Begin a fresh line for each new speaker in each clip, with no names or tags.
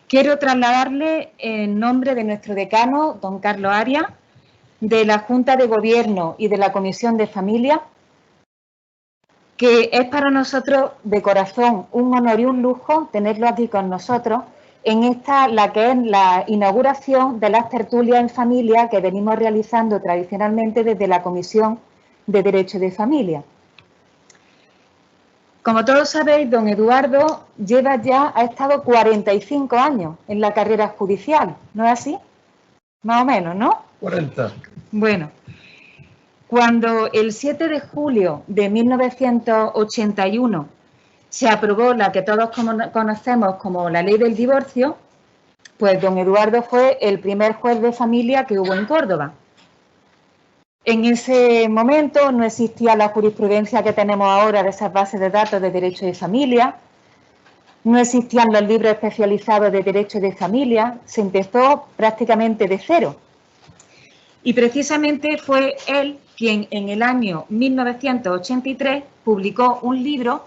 Quiero trasladarle en nombre de nuestro decano, don Carlos Arias, de la Junta de Gobierno y de la Comisión de Familia, que es para nosotros de corazón un honor y un lujo tenerlo aquí con nosotros en esta, la que es la inauguración de las tertulias en familia que venimos realizando tradicionalmente desde la Comisión de Derecho de Familia. Como todos sabéis, don Eduardo ha estado 45 años en la carrera judicial, ¿no es así? Más o menos, ¿no?
40.
Bueno, cuando el 7 de julio de 1981 se aprobó la que todos conocemos como la Ley del Divorcio, pues don Eduardo fue el primer juez de familia que hubo en Córdoba. En ese momento no existía la jurisprudencia que tenemos ahora de esas bases de datos de derecho de familia, no existían los libros especializados de derecho de familia, se empezó prácticamente de cero. Y precisamente fue él quien en el año 1983 publicó un libro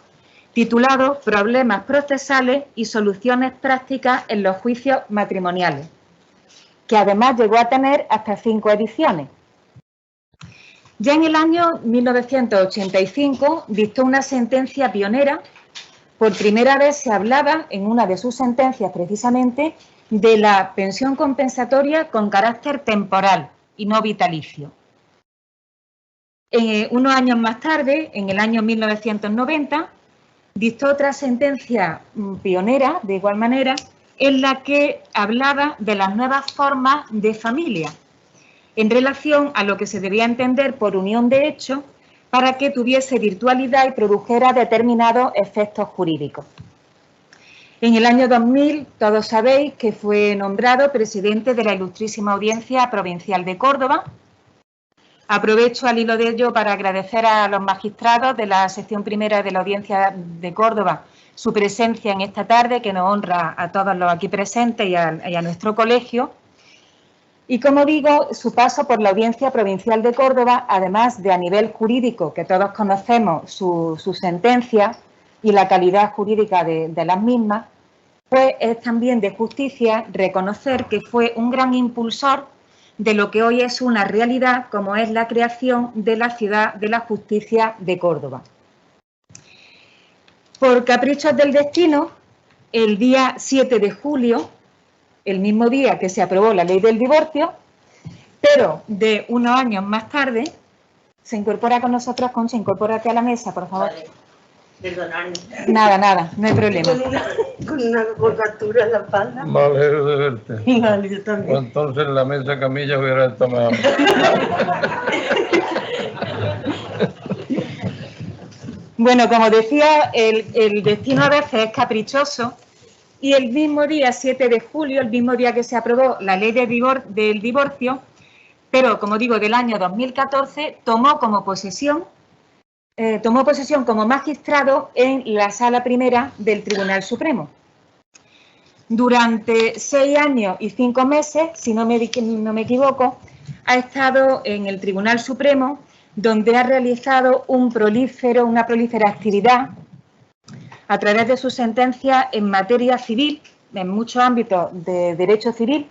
titulado Problemas procesales y soluciones prácticas en los juicios matrimoniales, que además llegó a tener hasta 5 ediciones. Ya en el año 1985 dictó una sentencia pionera. Por primera vez se hablaba en una de sus sentencias precisamente de la pensión compensatoria con carácter temporal y no vitalicio. Unos años más tarde, en el año 1990, dictó otra sentencia pionera, de igual manera, en la que hablaba de las nuevas formas de familia, en relación a lo que se debía entender por unión de hecho para que tuviese virtualidad y produjera determinados efectos jurídicos. En el año 2000, todos sabéis que fue nombrado presidente de la Ilustrísima Audiencia Provincial de Córdoba. Aprovecho al hilo de ello para agradecer a los magistrados de la sección primera de la Audiencia de Córdoba su presencia en esta tarde, que nos honra a todos los aquí presentes y a nuestro colegio. Y como digo, su paso por la Audiencia Provincial de Córdoba, además de a nivel jurídico, que todos conocemos su sentencia y la calidad jurídica de las mismas, pues es también de justicia reconocer que fue un gran impulsor de lo que hoy es una realidad, como es la creación de la Ciudad de la Justicia de Córdoba. Por caprichos del destino, el día 7 de julio, el mismo día que se aprobó la Ley del Divorcio, pero de unos años más tarde, se incorpora con nosotros, Concha, incorpórate a la mesa, por favor.
Vale. Perdonadme.
Nada, no hay problema.
Con una colgatura en la espalda.
Me alegro de verte.
Vale, yo también.
Pues entonces la mesa camilla hubiera estado mejor.
Bueno, como decía, el destino a veces es caprichoso y el mismo día, 7 de julio, el mismo día que se aprobó la Ley del Divorcio, pero como digo, del año 2014, tomó posesión como magistrado en la Sala Primera del Tribunal Supremo. Durante 6 años y 5 meses, si no me equivoco, ha estado en el Tribunal Supremo, donde ha realizado una prolífera actividad a través de sus sentencias en materia civil, en muchos ámbitos de derecho civil,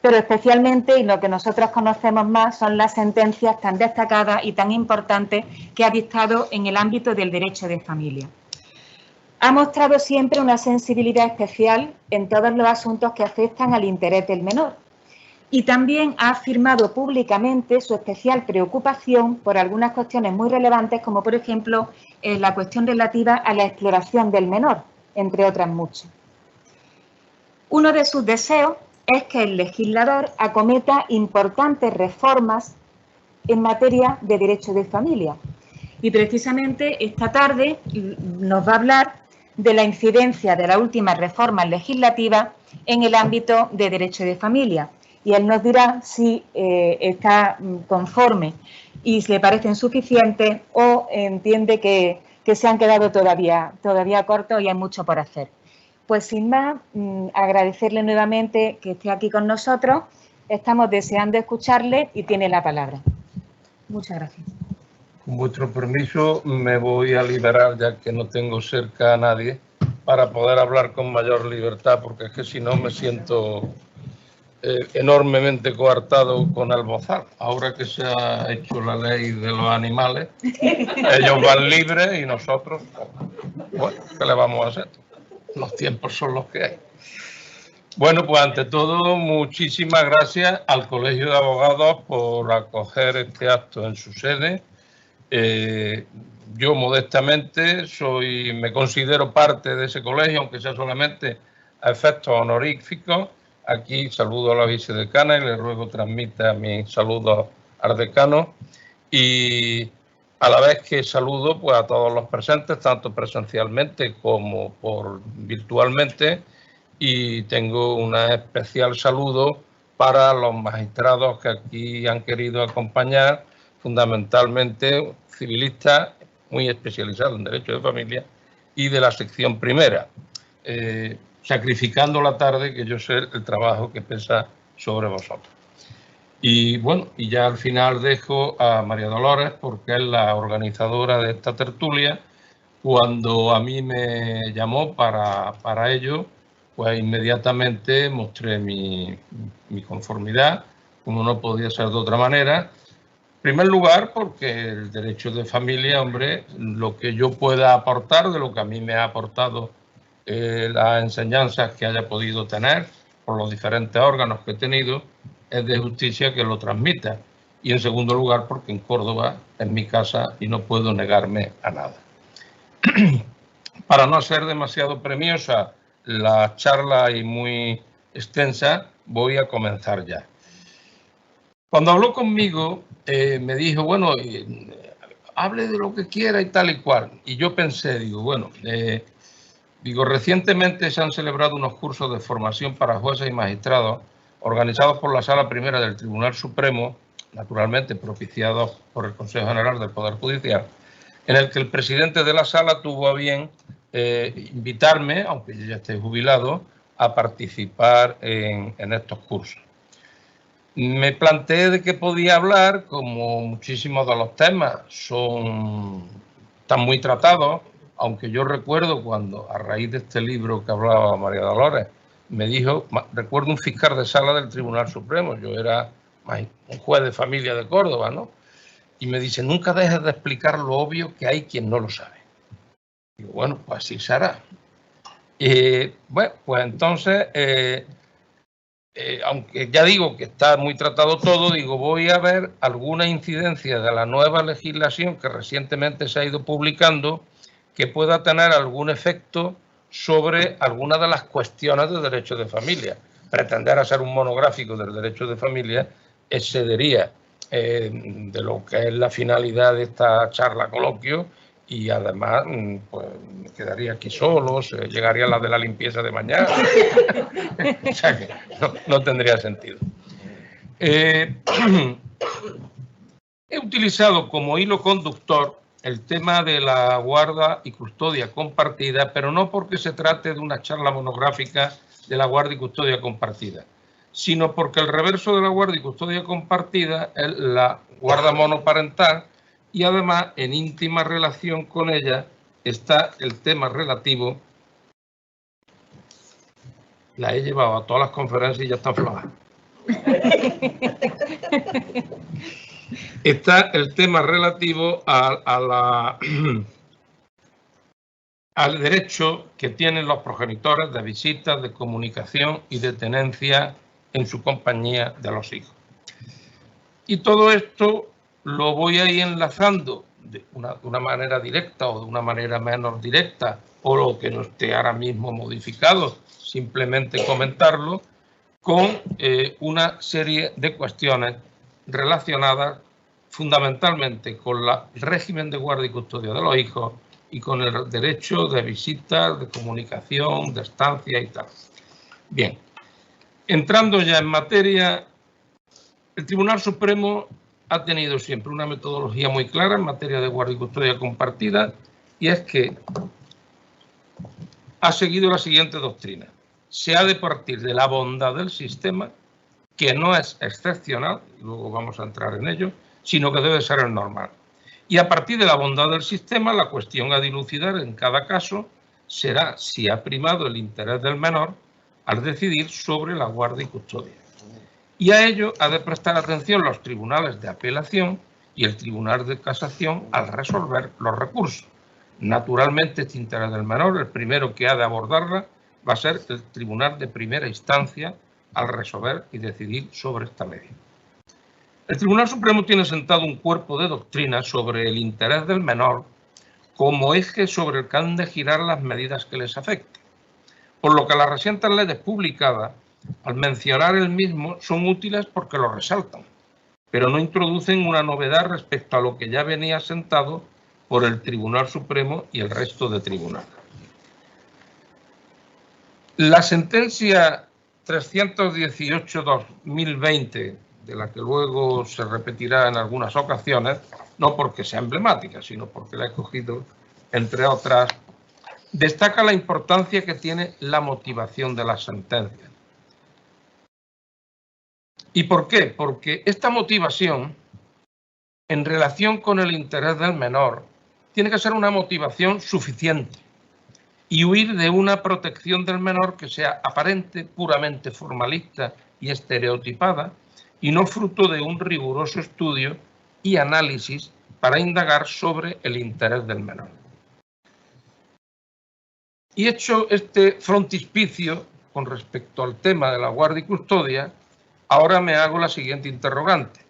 pero especialmente, y lo que nosotros conocemos más, son las sentencias tan destacadas y tan importantes que ha dictado en el ámbito del derecho de familia. Ha mostrado siempre una sensibilidad especial en todos los asuntos que afectan al interés del menor y también ha afirmado públicamente su especial preocupación por algunas cuestiones muy relevantes, como por ejemplo la cuestión relativa a la exploración del menor, entre otras muchas. Uno de sus deseos es que el legislador acometa importantes reformas en materia de derecho de familia. Y precisamente esta tarde nos va a hablar de la incidencia de las últimas reformas legislativas en el ámbito de derecho de familia. Y él nos dirá si está conforme y si le parecen suficientes o entiende que se han quedado todavía cortos y hay mucho por hacer. Pues sin más, agradecerle nuevamente que esté aquí con nosotros. Estamos deseando escucharle y tiene la palabra. Muchas gracias.
Con vuestro permiso me voy a liberar, ya que no tengo cerca a nadie, para poder hablar con mayor libertad, porque es que si no me siento enormemente coartado con el bozal. Ahora que se ha hecho la ley de los animales, ellos van libres y nosotros, bueno, ¿qué le vamos a hacer? Los tiempos son los que hay. Bueno, pues ante todo, muchísimas gracias al Colegio de Abogados por acoger este acto en su sede. Yo modestamente me considero parte de ese colegio, aunque sea solamente a efectos honoríficos. Aquí saludo a la vicedecana y le ruego transmita mis saludos al decano. Y a la vez que saludo pues, a todos los presentes, tanto presencialmente como virtualmente. Y tengo un especial saludo para los magistrados que aquí han querido acompañar, fundamentalmente civilistas muy especializados en Derecho de Familia y de la sección primera, sacrificando la tarde, que yo sé el trabajo que pesa sobre vosotros. Y bueno, y ya al final dejo a María Dolores, porque es la organizadora de esta tertulia. Cuando a mí me llamó para ello, pues inmediatamente mostré mi conformidad, como no podía ser de otra manera. En primer lugar, porque el derecho de familia, hombre, lo que yo pueda aportar, de lo que a mí me ha aportado las enseñanzas que haya podido tener por los diferentes órganos que he tenido, es de justicia que lo transmita. Y en segundo lugar, porque en Córdoba es mi casa y no puedo negarme a nada. Para no ser demasiado premiosa la charla y muy extensa, voy a comenzar ya. Cuando habló conmigo, me dijo, bueno, hable de lo que quiera y tal y cual. Y yo pensé, digo, bueno, recientemente se han celebrado unos cursos de formación para jueces y magistrados organizados por la Sala Primera del Tribunal Supremo, naturalmente propiciados por el Consejo General del Poder Judicial, en el que el presidente de la sala tuvo a bien invitarme, aunque yo ya esté jubilado, a participar en estos cursos. Me planteé de qué podía hablar, como muchísimos de los temas están muy tratados, aunque yo recuerdo cuando, a raíz de este libro que hablaba María Dolores, me dijo, recuerdo un fiscal de sala del Tribunal Supremo, yo era un juez de familia de Córdoba, ¿no? Y me dice, nunca dejes de explicar lo obvio, que hay quien no lo sabe. Digo, bueno, pues así será. Bueno, pues entonces, aunque ya digo que está muy tratado todo, digo, voy a ver alguna incidencia de la nueva legislación que recientemente se ha ido publicando que pueda tener algún efecto sobre alguna de las cuestiones de derecho de familia. Pretender hacer un monográfico del derecho de familia excedería de lo que es la finalidad de esta charla coloquio y además pues me quedaría aquí solo, llegaría la de la limpieza de mañana. O sea que no tendría sentido. He utilizado como hilo conductor el tema de la guarda y custodia compartida, pero no porque se trate de una charla monográfica de la guarda y custodia compartida, sino porque el reverso de la guarda y custodia compartida es la guarda monoparental y además en íntima relación con ella está el tema relativo. La he llevado a todas las conferencias y ya está floja. Está el tema relativo al derecho que tienen los progenitores de visitas, de comunicación y de tenencia en su compañía de los hijos. Y todo esto lo voy a ir enlazando de una manera directa o de una manera menos directa, o lo que no esté ahora mismo modificado, simplemente comentarlo, con una serie de cuestiones relacionadas fundamentalmente con el régimen de guarda y custodia de los hijos y con el derecho de visitas, de comunicación, de estancia y tal. Bien, entrando ya en materia, el Tribunal Supremo ha tenido siempre una metodología muy clara en materia de guarda y custodia compartida, y es que ha seguido la siguiente doctrina. Se ha de partir de la bondad del sistema, que no es excepcional, luego vamos a entrar en ello, sino que debe ser el normal. Y a partir de la bondad del sistema, la cuestión a dilucidar en cada caso será si ha primado el interés del menor al decidir sobre la guarda y custodia. Y a ello ha de prestar atención los tribunales de apelación y el Tribunal de Casación al resolver los recursos. Naturalmente, este interés del menor, el primero que ha de abordarla, va a ser el Tribunal de Primera Instancia al resolver y decidir sobre esta medida. El Tribunal Supremo tiene sentado un cuerpo de doctrina sobre el interés del menor como eje sobre el que han de girar las medidas que les afecten, por lo que las recientes leyes publicadas, al mencionar el mismo, son útiles porque lo resaltan, pero no introducen una novedad respecto a lo que ya venía sentado por el Tribunal Supremo y el resto de tribunales. La sentencia 318/2020, de la que luego se repetirá en algunas ocasiones, no porque sea emblemática, sino porque la he cogido, entre otras, destaca la importancia que tiene la motivación de las sentencias. ¿Y por qué? Porque esta motivación, en relación con el interés del menor, tiene que ser una motivación suficiente y huir de una protección del menor que sea aparente, puramente formalista y estereotipada, y no fruto de un riguroso estudio y análisis para indagar sobre el interés del menor. Y hecho este frontispicio con respecto al tema de la guardia y custodia, ahora me hago la siguiente interrogante.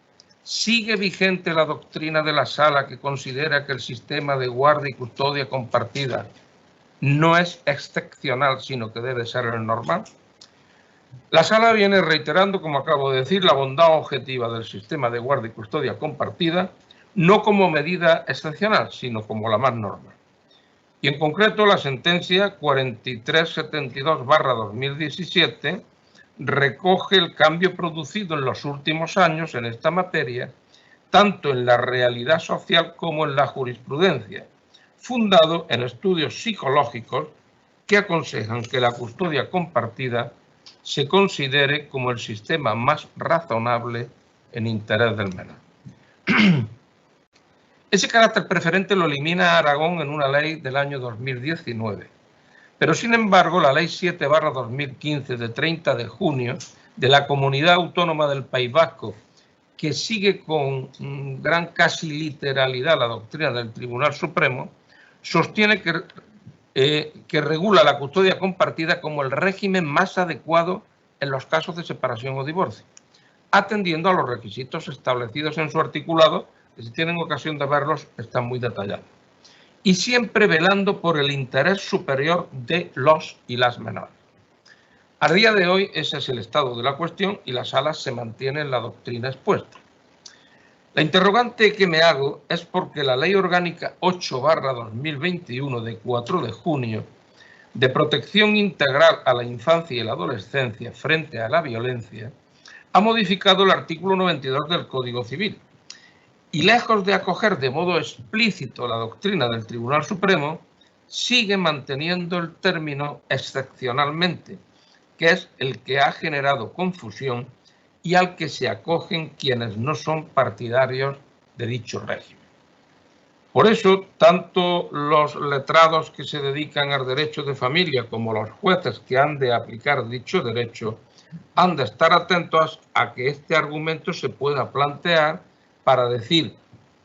¿Sigue vigente la doctrina de la Sala que considera que el sistema de guardia y custodia compartida no es excepcional, sino que debe ser el normal? La Sala viene reiterando, como acabo de decir, la bondad objetiva del sistema de guardia y custodia compartida, no como medida excepcional, sino como la más normal. Y en concreto, la sentencia 4372/2017 recoge el cambio producido en los últimos años en esta materia, tanto en la realidad social como en la jurisprudencia, fundado en estudios psicológicos que aconsejan que la custodia compartida se considere como el sistema más razonable en interés del menor. Ese carácter preferente lo elimina Aragón en una ley del año 2019. Pero, sin embargo, la Ley 7/2015 de 30 de junio de la Comunidad Autónoma del País Vasco, que sigue con gran casi literalidad la doctrina del Tribunal Supremo, sostiene que regula la custodia compartida como el régimen más adecuado en los casos de separación o divorcio, atendiendo a los requisitos establecidos en su articulado, que si tienen ocasión de verlos están muy detallados, y siempre velando por el interés superior de los y las menores. A día de hoy ese es el estado de la cuestión y la Sala se mantiene en la doctrina expuesta. La interrogante que me hago es porque la Ley Orgánica 8/2021 de 4 de junio de protección integral a la infancia y la adolescencia frente a la violencia ha modificado el artículo 92 del Código Civil y, lejos de acoger de modo explícito la doctrina del Tribunal Supremo, sigue manteniendo el término excepcionalmente, que es el que ha generado confusión y al que se acogen quienes no son partidarios de dicho régimen. Por eso, tanto los letrados que se dedican al derecho de familia como los jueces que han de aplicar dicho derecho han de estar atentos a que este argumento se pueda plantear para decir,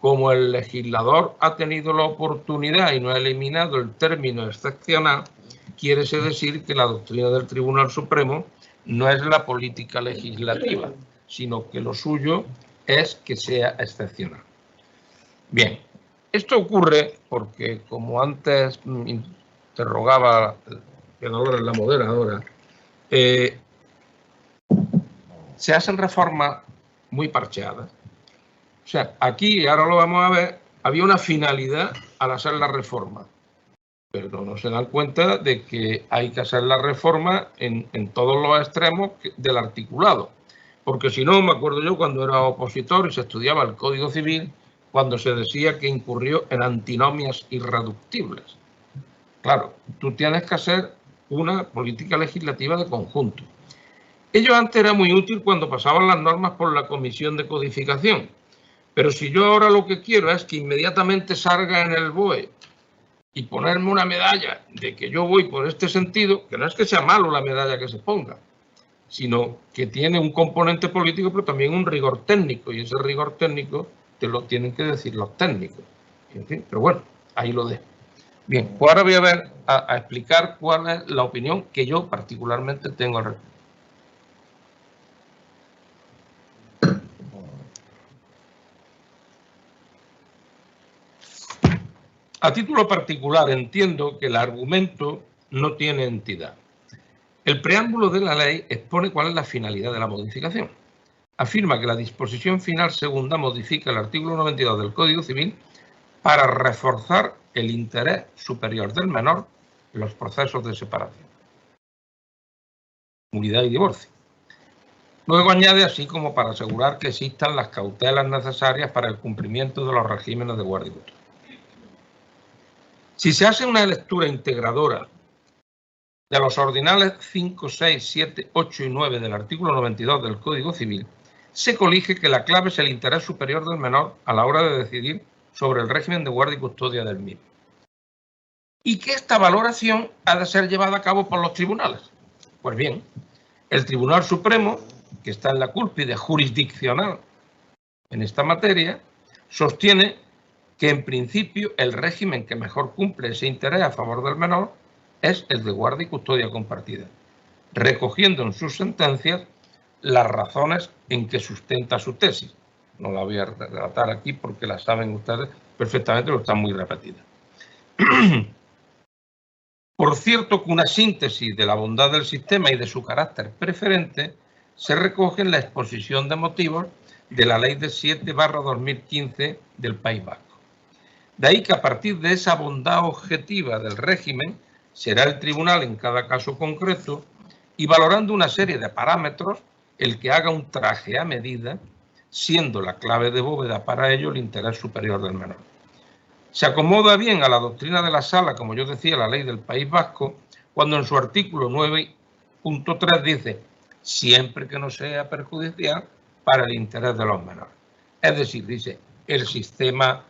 como el legislador ha tenido la oportunidad y no ha eliminado el término excepcional, quiere decir que la doctrina del Tribunal Supremo no es la política legislativa, sino que lo suyo es que sea excepcional. Bien, esto ocurre porque, como antes interrogaba Dolores, la moderadora, se hacen reformas muy parcheadas. O sea, aquí, y ahora lo vamos a ver, había una finalidad al hacer la reforma, pero no se dan cuenta de que hay que hacer la reforma en todos los extremos del articulado. Porque si no, me acuerdo yo cuando era opositor y se estudiaba el Código Civil, cuando se decía que incurrió en antinomias irreductibles. Claro, tú tienes que hacer una política legislativa de conjunto. Ello antes era muy útil cuando pasaban las normas por la Comisión de Codificación. Pero si yo ahora lo que quiero es que inmediatamente salga en el BOE y ponerme una medalla de que yo voy por este sentido, que no es que sea malo la medalla que se ponga, sino que tiene un componente político, pero también un rigor técnico, y ese rigor técnico te lo tienen que decir los técnicos. En fin, pero bueno, ahí lo dejo. Bien, pues ahora voy a explicar cuál es la opinión que yo particularmente tengo al respecto. A título particular, entiendo que el argumento no tiene entidad. El preámbulo de la ley expone cuál es la finalidad de la modificación. Afirma que la disposición final segunda modifica el artículo 92 del Código Civil para reforzar el interés superior del menor en los procesos de separación, nulidad y divorcio. Luego añade así como para asegurar que existan las cautelas necesarias para el cumplimiento de los regímenes de guardia y custodia. Si se hace una lectura integradora de los ordinales 5, 6, 7, 8 y 9 del artículo 92 del Código Civil, se colige que la clave es el interés superior del menor a la hora de decidir sobre el régimen de guardia y custodia del mismo. Y que esta valoración ha de ser llevada a cabo por los tribunales. Pues bien, el Tribunal Supremo, que está en la cúspide jurisdiccional en esta materia, sostiene que en principio el régimen que mejor cumple ese interés a favor del menor es el de guardia y custodia compartida, recogiendo en sus sentencias las razones en que sustenta su tesis. No la voy a relatar aquí porque la saben ustedes perfectamente, pero están muy repetidas. Por cierto que una síntesis de la bondad del sistema y de su carácter preferente se recoge en la exposición de motivos de la Ley de 7/2015 del País Vasco. De ahí que a partir de esa bondad objetiva del régimen, será el tribunal en cada caso concreto y valorando una serie de parámetros el que haga un traje a medida, siendo la clave de bóveda para ello el interés superior del menor. Se acomoda bien a la doctrina de la Sala, como yo decía, la ley del País Vasco, cuando en su artículo 9.3 dice siempre que no sea perjudicial para el interés de los menores. Es decir, dice, el sistema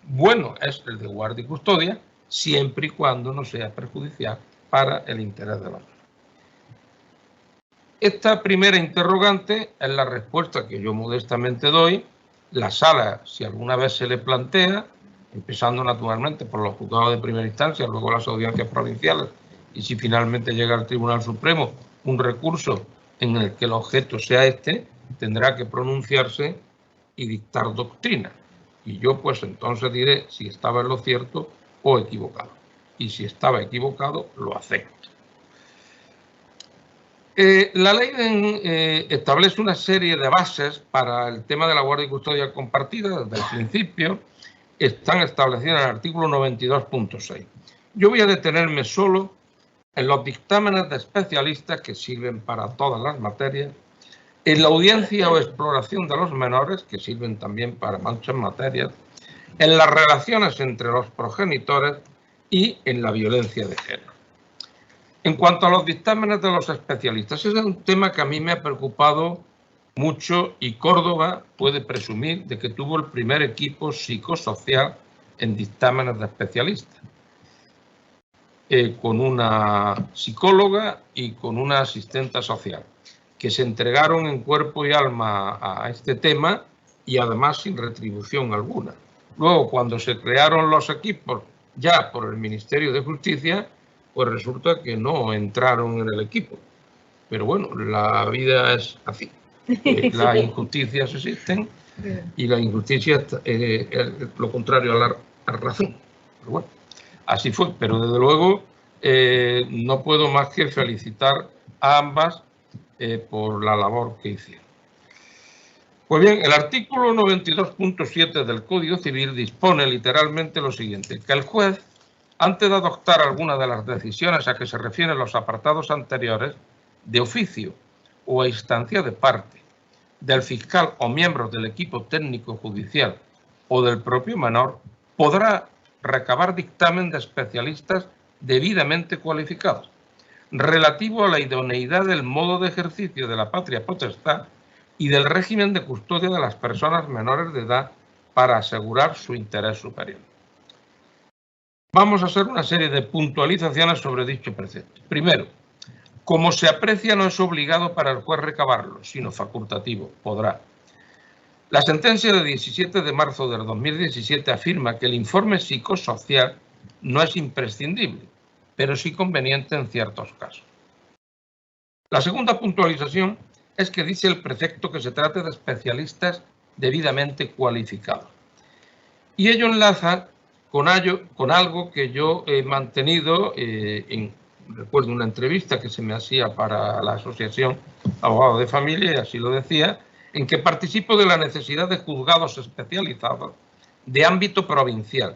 bueno es el de guardia y custodia, siempre y cuando no sea perjudicial para el interés de los menores. Esta primera interrogante es la respuesta que yo modestamente doy. La Sala, si alguna vez se le plantea, empezando naturalmente por los juzgados de primera instancia, luego las audiencias provinciales, y si finalmente llega al Tribunal Supremo un recurso en el que el objeto sea este, tendrá que pronunciarse y dictar doctrina. Y yo pues entonces diré si estaba en lo cierto o equivocado. Y si estaba equivocado, lo acepto. La ley establece una serie de bases para el tema de la guardia y custodia compartida desde el principio. Están establecidas en el artículo 92.6. Yo voy a detenerme solo en los dictámenes de especialistas que sirven para todas las materias, en la audiencia o exploración de los menores, que sirven también para muchas materias, en las relaciones entre los progenitores y en la violencia de género. En cuanto a los dictámenes de los especialistas, ese es un tema que a mí me ha preocupado mucho y Córdoba puede presumir de que tuvo el primer equipo psicosocial en dictámenes de especialistas, con una psicóloga y con una asistenta social, que se entregaron en cuerpo y alma a este tema y además sin retribución alguna. Luego, cuando se crearon los equipos ya por el Ministerio de Justicia, pues resulta que no entraron en el equipo. Pero bueno, la vida es así. Las injusticias existen y la injusticia es lo contrario a la razón. Pero bueno, así fue. Pero desde luego no puedo más que felicitar a ambas por la labor que hicieron. Pues bien, el artículo 92.7 del Código Civil dispone literalmente lo siguiente, que el juez, antes de adoptar alguna de las decisiones a que se refieren los apartados anteriores, de oficio o a instancia de parte, del fiscal o miembros del equipo técnico judicial o del propio menor, podrá recabar dictamen de especialistas debidamente cualificados, relativo a la idoneidad del modo de ejercicio de la patria potestad y del régimen de custodia de las personas menores de edad para asegurar su interés superior. Vamos a hacer una serie de puntualizaciones sobre dicho precepto. Primero, como se aprecia, no es obligado para el juez recabarlo, sino facultativo, podrá. La sentencia de 17 de marzo del 2017 afirma que el informe psicosocial no es imprescindible, pero sí conveniente en ciertos casos. La segunda puntualización es que dice el precepto que se trate de especialistas debidamente cualificados. Y ello enlaza con algo que yo he mantenido recuerdo una entrevista que se me hacía para la Asociación Abogados de Familia, y así lo decía, en que participo de la necesidad de juzgados especializados de ámbito provincial,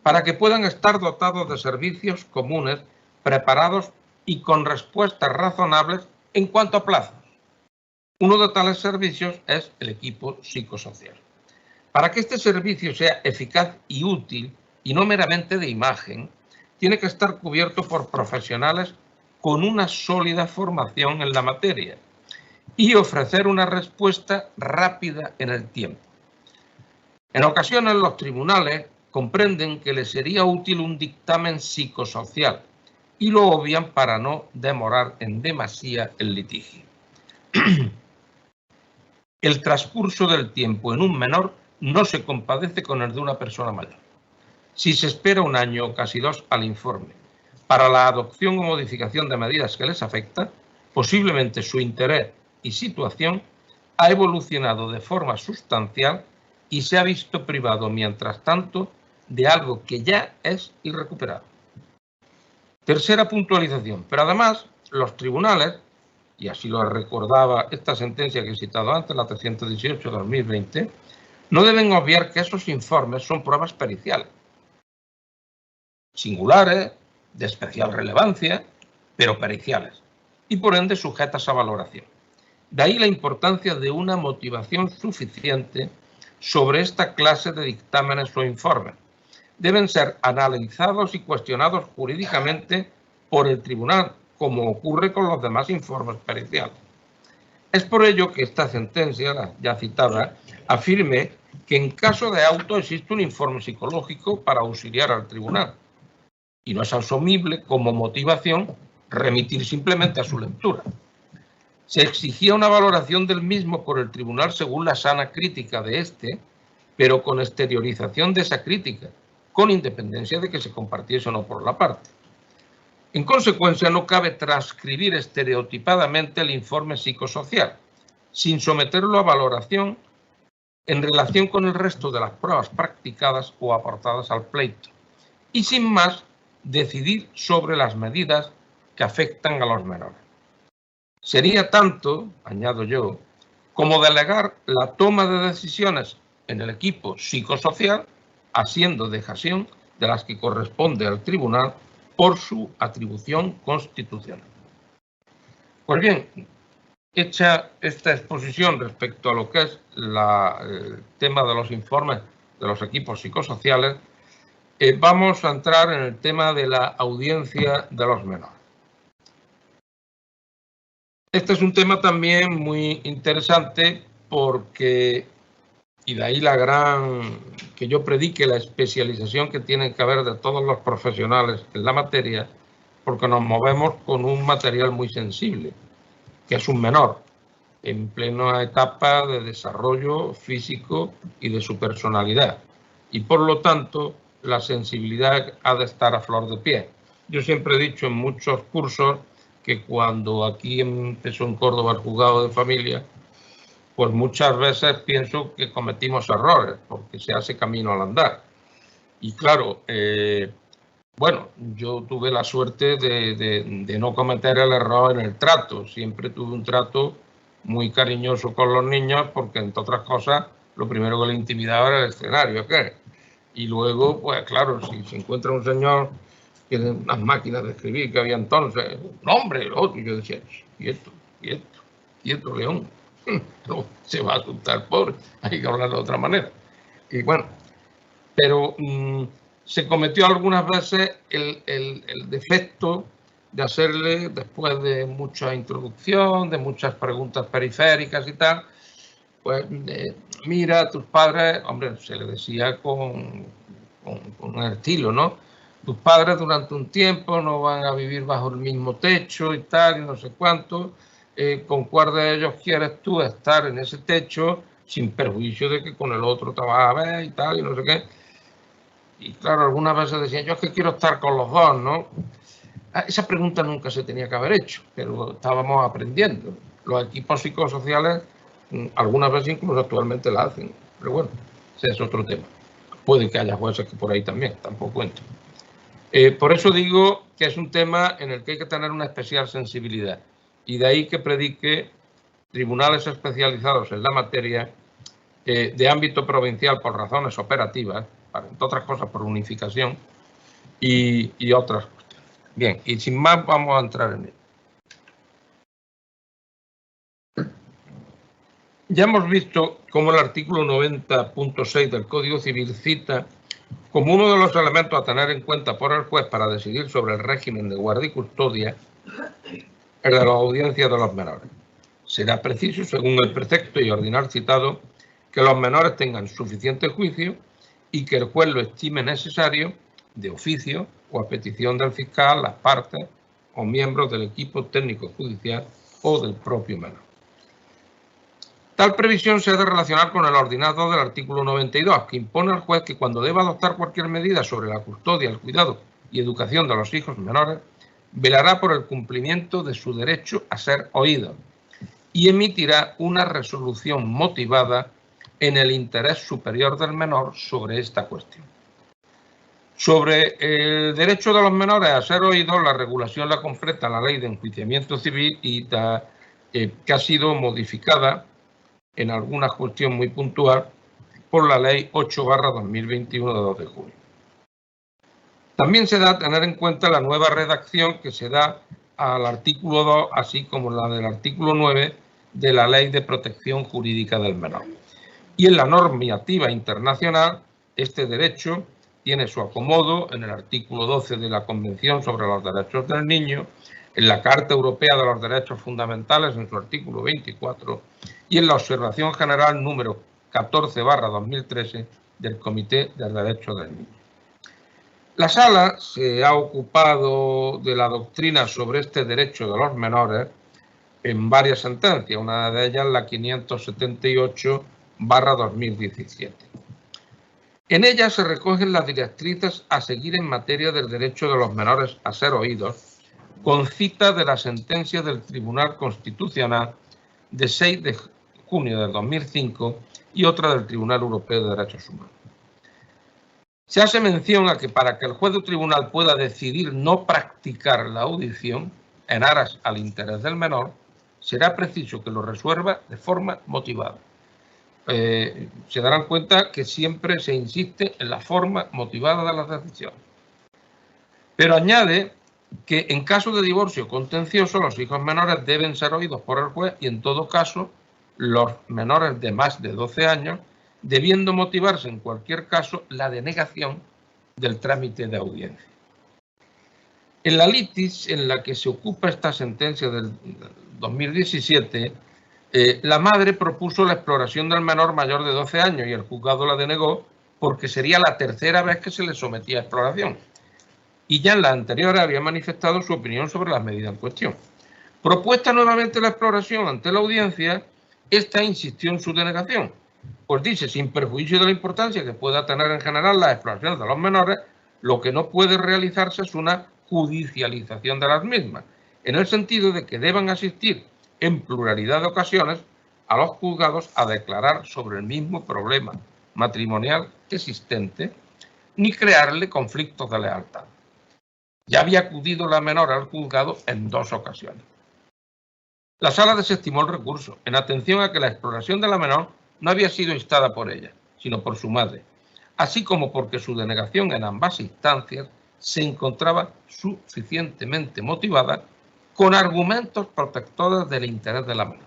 para que puedan estar dotados de servicios comunes, preparados y con respuestas razonables en cuanto a plazos. Uno de tales servicios es el equipo psicosocial. Para que este servicio sea eficaz y útil, y no meramente de imagen, tiene que estar cubierto por profesionales con una sólida formación en la materia y ofrecer una respuesta rápida en el tiempo. En ocasiones los tribunales comprenden que les sería útil un dictamen psicosocial y lo obvian para no demorar en demasía el litigio. El transcurso del tiempo en un menor no se compadece con el de una persona mayor. Si se espera un año o casi dos al informe para la adopción o modificación de medidas que les afectan, posiblemente su interés y situación ha evolucionado de forma sustancial y se ha visto privado, mientras tanto, de algo que ya es irrecuperable. Tercera puntualización. Pero además, los tribunales, y así lo recordaba esta sentencia que he citado antes, la 318 de 2020, no deben obviar que esos informes son pruebas periciales, singulares, de especial relevancia, pero periciales, y por ende sujetas a valoración. De ahí la importancia de una motivación suficiente sobre esta clase de dictámenes o informes. Deben ser analizados y cuestionados jurídicamente por el tribunal, como ocurre con los demás informes periciales. Es por ello que esta sentencia, la ya citada, afirme que en caso de auto existe un informe psicológico para auxiliar al tribunal y no es asumible como motivación remitir simplemente a su lectura. Se exigía una valoración del mismo por el tribunal según la sana crítica de este, pero con exteriorización de esa crítica, con independencia de que se compartiese o no por la parte. En consecuencia, no cabe transcribir estereotipadamente el informe psicosocial, sin someterlo a valoración en relación con el resto de las pruebas practicadas o aportadas al pleito, y sin más, decidir sobre las medidas que afectan a los menores. Sería tanto, añado yo, como delegar la toma de decisiones en el equipo psicosocial, haciendo dejación de las que corresponde al tribunal por su atribución constitucional. Pues bien, hecha esta exposición respecto a lo que es el tema de los informes de los equipos psicosociales, vamos a entrar en el tema de la audiencia de los menores. Este es un tema también muy interesante porque, y de ahí que yo predique la especialización que tiene que haber de todos los profesionales en la materia, porque nos movemos con un material muy sensible, que es un menor, en plena etapa de desarrollo físico y de su personalidad. Y por lo tanto, la sensibilidad ha de estar a flor de piel. Yo siempre he dicho en muchos cursos que cuando aquí empezó en Córdoba el juzgado de familia, pues muchas veces pienso que cometimos errores, porque se hace camino al andar. Y claro, bueno, yo tuve la suerte de no cometer el error en el trato. Siempre tuve un trato muy cariñoso con los niños, porque entre otras cosas, lo primero que le intimidaba era el escenario, ¿qué? Y luego, pues claro, si se encuentra un señor que de unas máquinas de escribir que había entonces, un hombre, el otro, y yo decía, quieto, León, no se va a asustar, pobre, hay que hablar de otra manera. Y bueno, pero se cometió algunas veces el defecto de hacerle, después de mucha introducción, de muchas preguntas periféricas y tal, pues mira, tus padres, hombre, se le decía con un estilo, ¿no? tus padres durante un tiempo no van a vivir bajo el mismo techo y tal, y no sé cuánto, con cuál de ellos quieres tú estar en ese techo sin perjuicio de que con el otro te vas a ver y tal, y no sé qué. Y claro, algunas veces decían, yo es que quiero estar con los dos, ¿no? Esa pregunta nunca se tenía que haber hecho, pero estábamos aprendiendo. Los equipos psicosociales algunas veces incluso actualmente la hacen, pero bueno, ese es otro tema. Puede que haya jueces que por ahí también, tampoco entro. Por eso digo que es un tema en el que hay que tener una especial sensibilidad y de ahí que predique tribunales especializados en la materia de ámbito provincial por razones operativas, entre otras cosas por unificación y otras cuestiones. Bien, y sin más vamos a entrar en ello. Ya hemos visto cómo el artículo 90.6 del Código Civil cita como uno de los elementos a tener en cuenta por el juez para decidir sobre el régimen de guardia y custodia el de la audiencia de los menores. Será preciso, según el precepto y ordinar citado, que los menores tengan suficiente juicio y que el juez lo estime necesario de oficio o a petición del fiscal, las partes o miembros del equipo técnico judicial o del propio menor. Tal previsión se ha de relacionar con el ordenado del artículo 92, que impone al juez que cuando deba adoptar cualquier medida sobre la custodia, el cuidado y educación de los hijos menores, velará por el cumplimiento de su derecho a ser oído y emitirá una resolución motivada en el interés superior del menor sobre esta cuestión. Sobre el derecho de los menores a ser oídos, la regulación la completa la Ley de Enjuiciamiento Civil y que ha sido modificada en alguna cuestión muy puntual por la Ley 8/2021 de 2 de junio. También se da a tener en cuenta la nueva redacción que se da al artículo 2, así como la del artículo 9 de la Ley de Protección Jurídica del Menor. Y en la normativa internacional, este derecho tiene su acomodo en el artículo 12 de la Convención sobre los Derechos del Niño, en la Carta Europea de los Derechos Fundamentales, en su artículo 24, y en la Observación General número 14/2013 del Comité de Derechos del Niño. La Sala se ha ocupado de la doctrina sobre este derecho de los menores en varias sentencias, una de ellas la 578/2017. En ella se recogen las directrices a seguir en materia del derecho de los menores a ser oídos, con cita de la sentencia del Tribunal Constitucional de 6 de junio del 2005 y otra del Tribunal Europeo de Derechos Humanos. Se hace mención a que para que el juez de tribunal pueda decidir no practicar la audición en aras al interés del menor, será preciso que lo resuelva de forma motivada. Se darán cuenta que siempre se insiste en la forma motivada de las decisiones. Pero añade que en caso de divorcio contencioso los hijos menores deben ser oídos por el juez y en todo caso los menores de más de 12 años debiendo motivarse en cualquier caso la denegación del trámite de audiencia. En la litis en la que se ocupa esta sentencia del 2017, la madre propuso la exploración del menor mayor de 12 años y el juzgado la denegó porque sería la tercera vez que se le sometía a exploración. Y ya en la anterior había manifestado su opinión sobre las medidas en cuestión. Propuesta nuevamente la exploración ante la audiencia, esta insistió en su denegación. Pues dice, sin perjuicio de la importancia que pueda tener en general las exploraciones de los menores, lo que no puede realizarse es una judicialización de las mismas, en el sentido de que deban asistir en pluralidad de ocasiones a los juzgados a declarar sobre el mismo problema matrimonial existente, ni crearle conflictos de lealtad. Ya había acudido la menor al juzgado en 2 ocasiones. La Sala desestimó el recurso, en atención a que la exploración de la menor no había sido instada por ella, sino por su madre, así como porque su denegación en ambas instancias se encontraba suficientemente motivada con argumentos protectores del interés de la menor.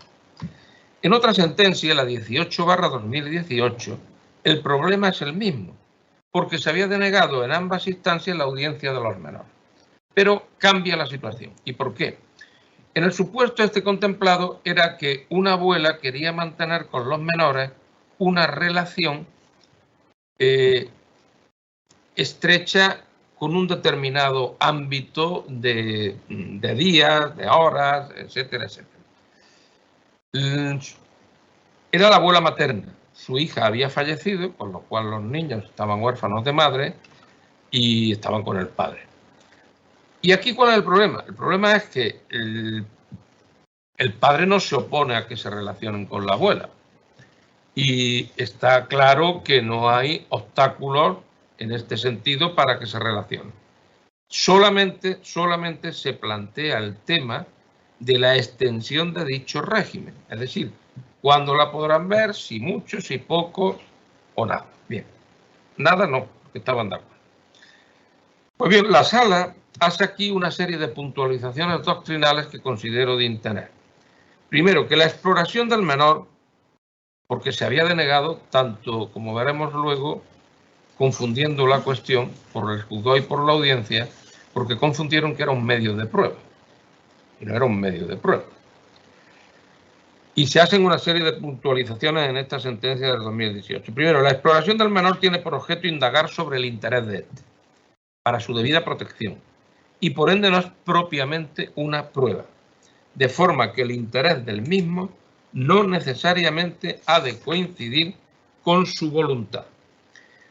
En otra sentencia, la 18/2018, el problema es el mismo, porque se había denegado en ambas instancias la audiencia de los menores. Pero cambia la situación. ¿Y por qué? En el supuesto contemplado era que una abuela quería mantener con los menores una relación estrecha con un determinado ámbito de días, de horas, etcétera, etcétera. Era la abuela materna. Su hija había fallecido, con lo cual los niños estaban huérfanos de madre y estaban con el padre. ¿Y aquí cuál es el problema? El problema es que el padre no se opone a que se relacionen con la abuela. Y está claro que no hay obstáculos en este sentido para que se relacionen. Solamente se plantea el tema de la extensión de dicho régimen. Es decir, cuándo la podrán ver, si mucho, si poco o nada. Bien, nada no, que estaban de acuerdo. Pues bien, la sala hace aquí una serie de puntualizaciones doctrinales que considero de interés. Primero, que la exploración del menor, porque se había denegado, tanto como veremos luego, confundiendo la cuestión por el juzgado y por la audiencia, porque confundieron que era un medio de prueba. Y no era un medio de prueba. Y se hacen una serie de puntualizaciones en esta sentencia del 2018. Primero, la exploración del menor tiene por objeto indagar sobre el interés de éste, para su debida protección, y por ende no es propiamente una prueba, de forma que el interés del mismo no necesariamente ha de coincidir con su voluntad,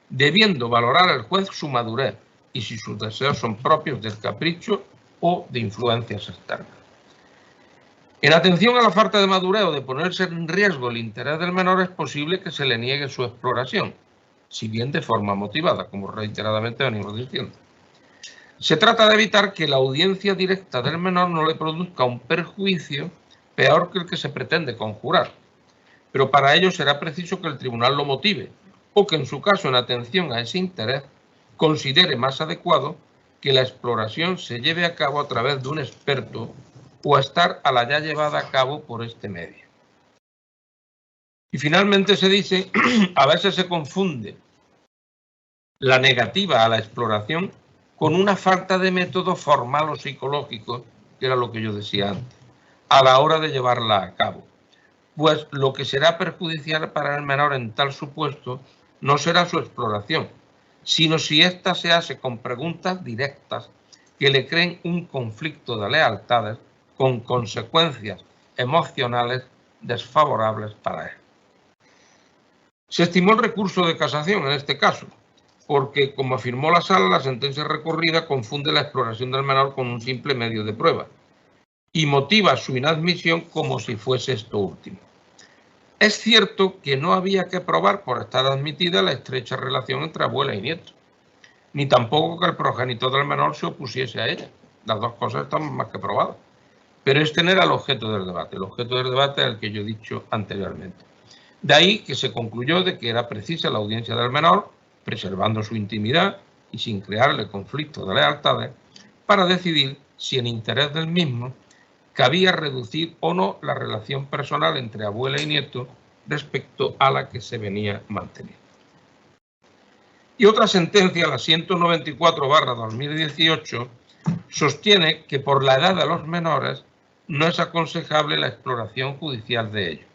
debiendo valorar el juez su madurez y si sus deseos son propios del capricho o de influencias externas. En atención a la falta de madurez o de ponerse en riesgo el interés del menor, es posible que se le niegue su exploración, si bien de forma motivada, como reiteradamente venimos diciendo. Se trata de evitar que la audiencia directa del menor no le produzca un perjuicio peor que el que se pretende conjurar, pero para ello será preciso que el tribunal lo motive o que en su caso, en atención a ese interés, considere más adecuado que la exploración se lleve a cabo a través de un experto o a estar a la ya llevada a cabo por este medio. Y finalmente se dice, a veces se confunde la negativa a la exploración con una falta de método formal o psicológico, que era lo que yo decía antes, a la hora de llevarla a cabo. Pues lo que será perjudicial para el menor en tal supuesto no será su exploración, sino si ésta se hace con preguntas directas que le creen un conflicto de lealtades con consecuencias emocionales desfavorables para él. Se estimó el recurso de casación en este caso, porque, como afirmó la sala, la sentencia recurrida confunde la exploración del menor con un simple medio de prueba y motiva su inadmisión como si fuese esto último. Es cierto que no había que probar por estar admitida la estrecha relación entre abuela y nieto, ni tampoco que el progenitor del menor se opusiese a ella. Las dos cosas están más que probadas. Pero este no era el objeto del debate. El objeto del debate es el que yo he dicho anteriormente. De ahí que se concluyó de que era precisa la audiencia del menor, preservando su intimidad y sin crearle conflictos de lealtades, para decidir si en interés del mismo cabía reducir o no la relación personal entre abuela y nieto respecto a la que se venía manteniendo. Y otra sentencia, la 194/2018, sostiene que por la edad de los menores no es aconsejable la exploración judicial de ellos,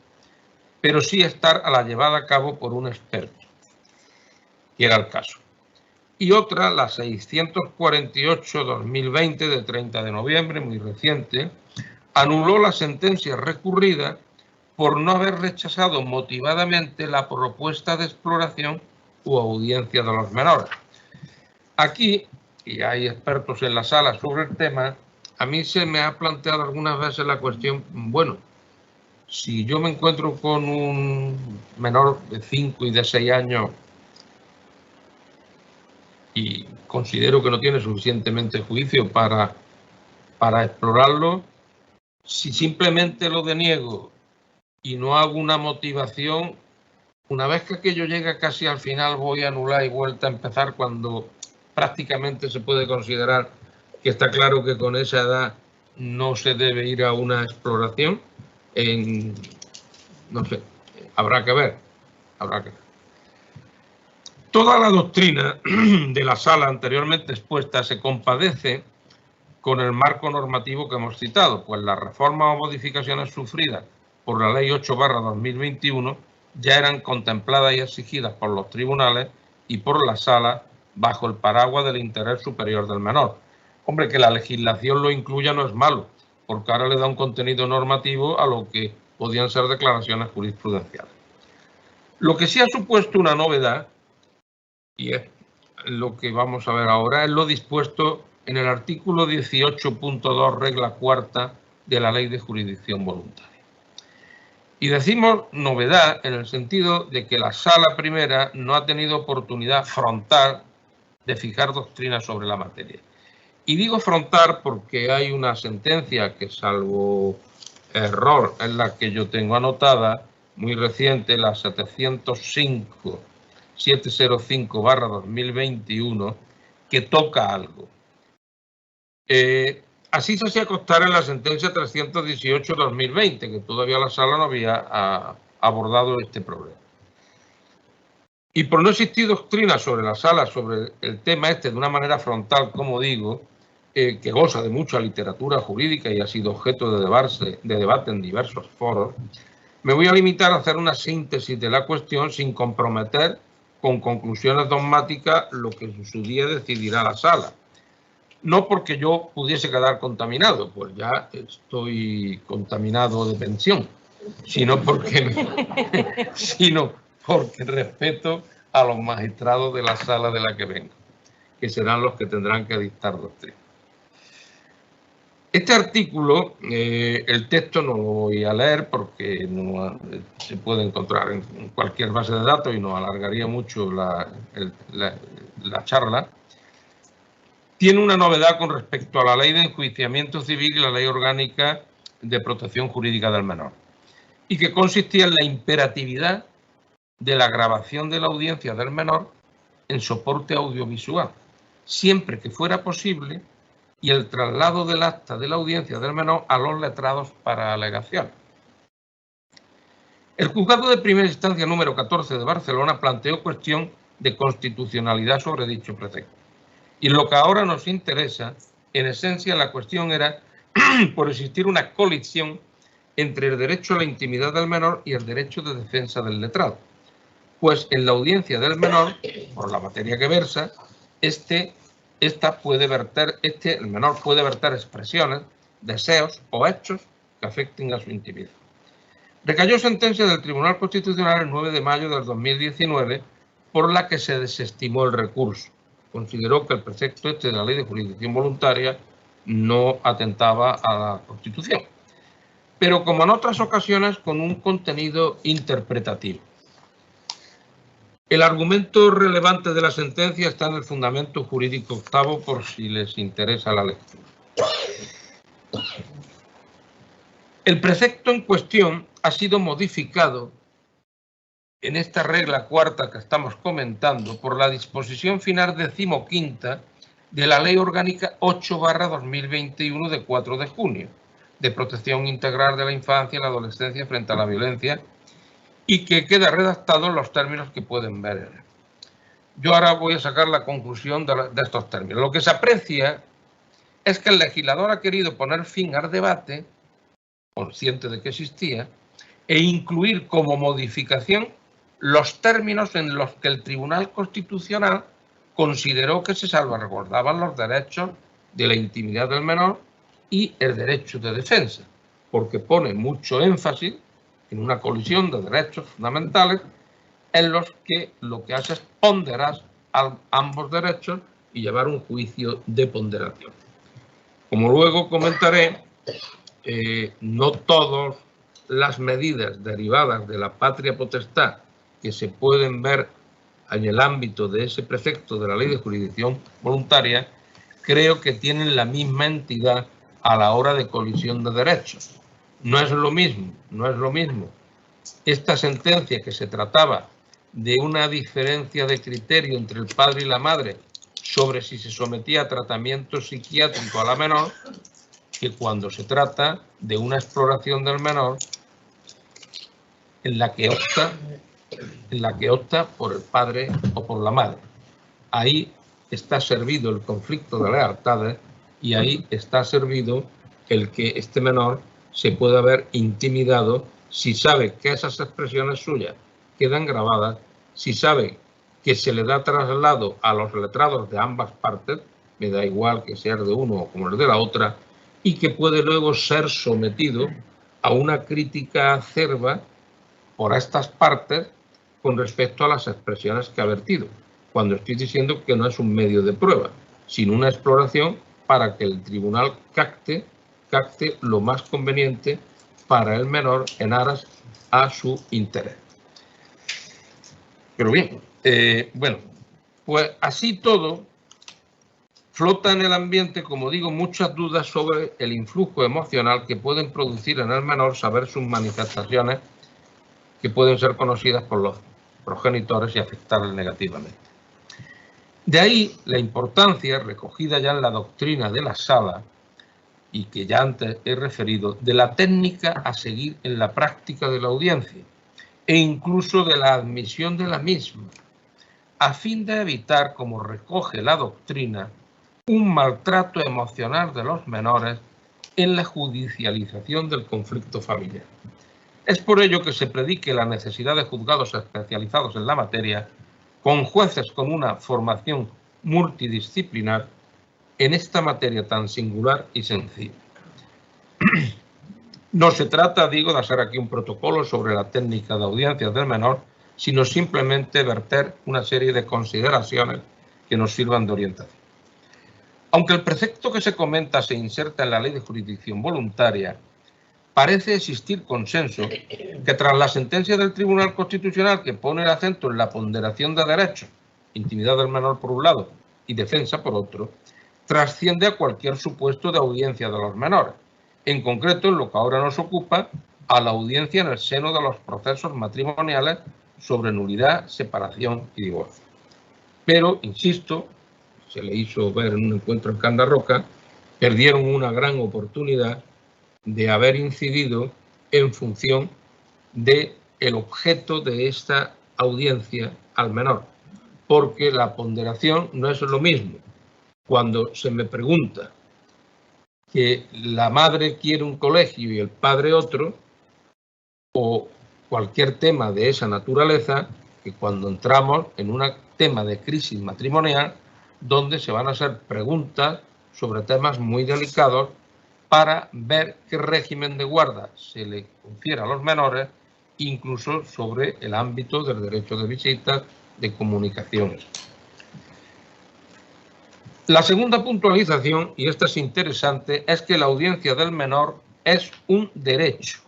pero sí estar a la llevada a cabo por un experto, que era el caso. Y otra, la 648/2020, de 30 de noviembre, muy reciente, anuló la sentencia recurrida por no haber rechazado motivadamente la propuesta de exploración u audiencia de los menores. Aquí, y hay expertos en la sala sobre el tema, a mí se me ha planteado algunas veces la cuestión, bueno, si yo me encuentro con un menor de 5 y de 6 años y considero que no tiene suficientemente juicio para explorarlo, si simplemente lo deniego y no hago una motivación, una vez que aquello llega casi al final voy a anular y vuelta a empezar cuando prácticamente se puede considerar que está claro que con esa edad no se debe ir a una exploración. No sé, habrá que ver. Toda la doctrina de la sala anteriormente expuesta se compadece con el marco normativo que hemos citado, pues las reformas o modificaciones sufridas por la Ley 8/2021 ya eran contempladas y exigidas por los tribunales y por la sala bajo el paraguas del interés superior del menor. Hombre, que la legislación lo incluya no es malo, porque ahora le da un contenido normativo a lo que podían ser declaraciones jurisprudenciales. Lo que sí ha supuesto una novedad, y es lo que vamos a ver ahora, es lo dispuesto en el artículo 18.2, regla cuarta de la Ley de Jurisdicción Voluntaria. Y decimos novedad en el sentido de que la Sala Primera no ha tenido oportunidad frontal de fijar doctrina sobre la materia. Y digo frontal porque hay una sentencia que, salvo error, es la que yo tengo anotada, muy reciente, la 705/2021, que toca algo. Así se hacía constar en la sentencia 318/2020, que todavía la Sala no había abordado este problema. Y por no existir doctrina sobre la Sala, sobre el tema este de una manera frontal, como digo, que goza de mucha literatura jurídica y ha sido objeto de debate en diversos foros, me voy a limitar a hacer una síntesis de la cuestión sin comprometer con conclusiones dogmáticas lo que en su día decidirá la Sala. No porque yo pudiese quedar contaminado, pues ya estoy contaminado de pensión, sino porque respeto a los magistrados de la Sala de la que vengo, que serán los que tendrán que dictar doctrina. Este artículo, el texto no lo voy a leer porque no se puede encontrar en cualquier base de datos y nos alargaría mucho la charla. Tiene una novedad con respecto a la Ley de Enjuiciamiento Civil y la Ley Orgánica de Protección Jurídica del Menor, y que consistía en la imperatividad de la grabación de la audiencia del menor en soporte audiovisual, siempre que fuera posible, y el traslado del acta de la audiencia del menor a los letrados para alegación. El Juzgado de Primera Instancia número 14 de Barcelona planteó cuestión de constitucionalidad sobre dicho precepto. Y lo que ahora nos interesa, en esencia, la cuestión era por existir una colisión entre el derecho a la intimidad del menor y el derecho de defensa del letrado. Pues en la audiencia del menor, por la materia que versa, el menor puede verter expresiones, deseos o hechos que afecten a su intimidad. Recayó sentencia del Tribunal Constitucional el 9 de mayo del 2019 por la que se desestimó el recurso. Consideró que el precepto de la Ley de Jurisdicción Voluntaria no atentaba a la Constitución, pero como en otras ocasiones con un contenido interpretativo. El argumento relevante de la sentencia está en el fundamento jurídico octavo, por si les interesa la lectura. El precepto en cuestión ha sido modificado en esta regla cuarta que estamos comentando por la disposición final 15ª de la Ley Orgánica 8/2021 de 4 de junio de protección integral de la infancia y la adolescencia frente a la violencia, y que queda redactado en los términos que pueden ver. Yo ahora voy a sacar la conclusión de estos términos. Lo que se aprecia es que el legislador ha querido poner fin al debate, consciente de que existía, e incluir como modificación los términos en los que el Tribunal Constitucional consideró que se salvaguardaban los derechos de la intimidad del menor y el derecho de defensa, porque pone mucho énfasis en una colisión de derechos fundamentales en los que lo que hace es ponderar ambos derechos y llevar un juicio de ponderación. Como luego comentaré, no todas las medidas derivadas de la patria potestad que se pueden ver en el ámbito de ese precepto de la Ley de Jurisdicción Voluntaria, creo que tienen la misma entidad a la hora de colisión de derechos. No es lo mismo. Esta sentencia, que se trataba de una diferencia de criterio entre el padre y la madre sobre si se sometía a tratamiento psiquiátrico a la menor, que cuando se trata de una exploración del menor en la que opta por el padre o por la madre. Ahí está servido el conflicto de lealtades y ahí está servido el que este menor se pueda ver intimidado si sabe que esas expresiones suyas quedan grabadas, si sabe que se le da traslado a los letrados de ambas partes, me da igual que sea de uno o como el de la otra, y que puede luego ser sometido a una crítica acerba por estas partes con respecto a las expresiones que ha vertido, cuando estoy diciendo que no es un medio de prueba, sino una exploración para que el tribunal capte lo más conveniente para el menor en aras a su interés. Pero bien, bueno, pues así todo, flota en el ambiente, como digo, muchas dudas sobre el influjo emocional que pueden producir en el menor saber sus manifestaciones que pueden ser conocidas por los progenitores y afectarle negativamente. De ahí la importancia, recogida ya en la doctrina de la sala, y que ya antes he referido, de la técnica a seguir en la práctica de la audiencia e incluso de la admisión de la misma, a fin de evitar, como recoge la doctrina, un maltrato emocional de los menores en la judicialización del conflicto familiar. Es por ello que se predique la necesidad de juzgados especializados en la materia, con jueces con una formación multidisciplinar en esta materia tan singular y sencilla. No se trata, digo, de hacer aquí un protocolo sobre la técnica de audiencias del menor, sino simplemente verter una serie de consideraciones que nos sirvan de orientación. Aunque el precepto que se comenta se inserta en la Ley de Jurisdicción Voluntaria, parece existir consenso que tras la sentencia del Tribunal Constitucional que pone el acento en la ponderación de derechos, intimidad del menor por un lado y defensa por otro, trasciende a cualquier supuesto de audiencia de los menores, en concreto en lo que ahora nos ocupa, a la audiencia en el seno de los procesos matrimoniales sobre nulidad, separación y divorcio. Pero, insisto, se le hizo ver en un encuentro en Candarroca, perdieron una gran oportunidad de haber incidido en función del objeto de esta audiencia al menor, porque la ponderación no es lo mismo. Cuando se me pregunta que la madre quiere un colegio y el padre otro, o cualquier tema de esa naturaleza, que cuando entramos en un tema de crisis matrimonial, donde se van a hacer preguntas sobre temas muy delicados para ver qué régimen de guarda se le confiere a los menores, incluso sobre el ámbito del derecho de visitas, de comunicaciones. La segunda puntualización, y esta es interesante, es que la audiencia del menor es un derecho,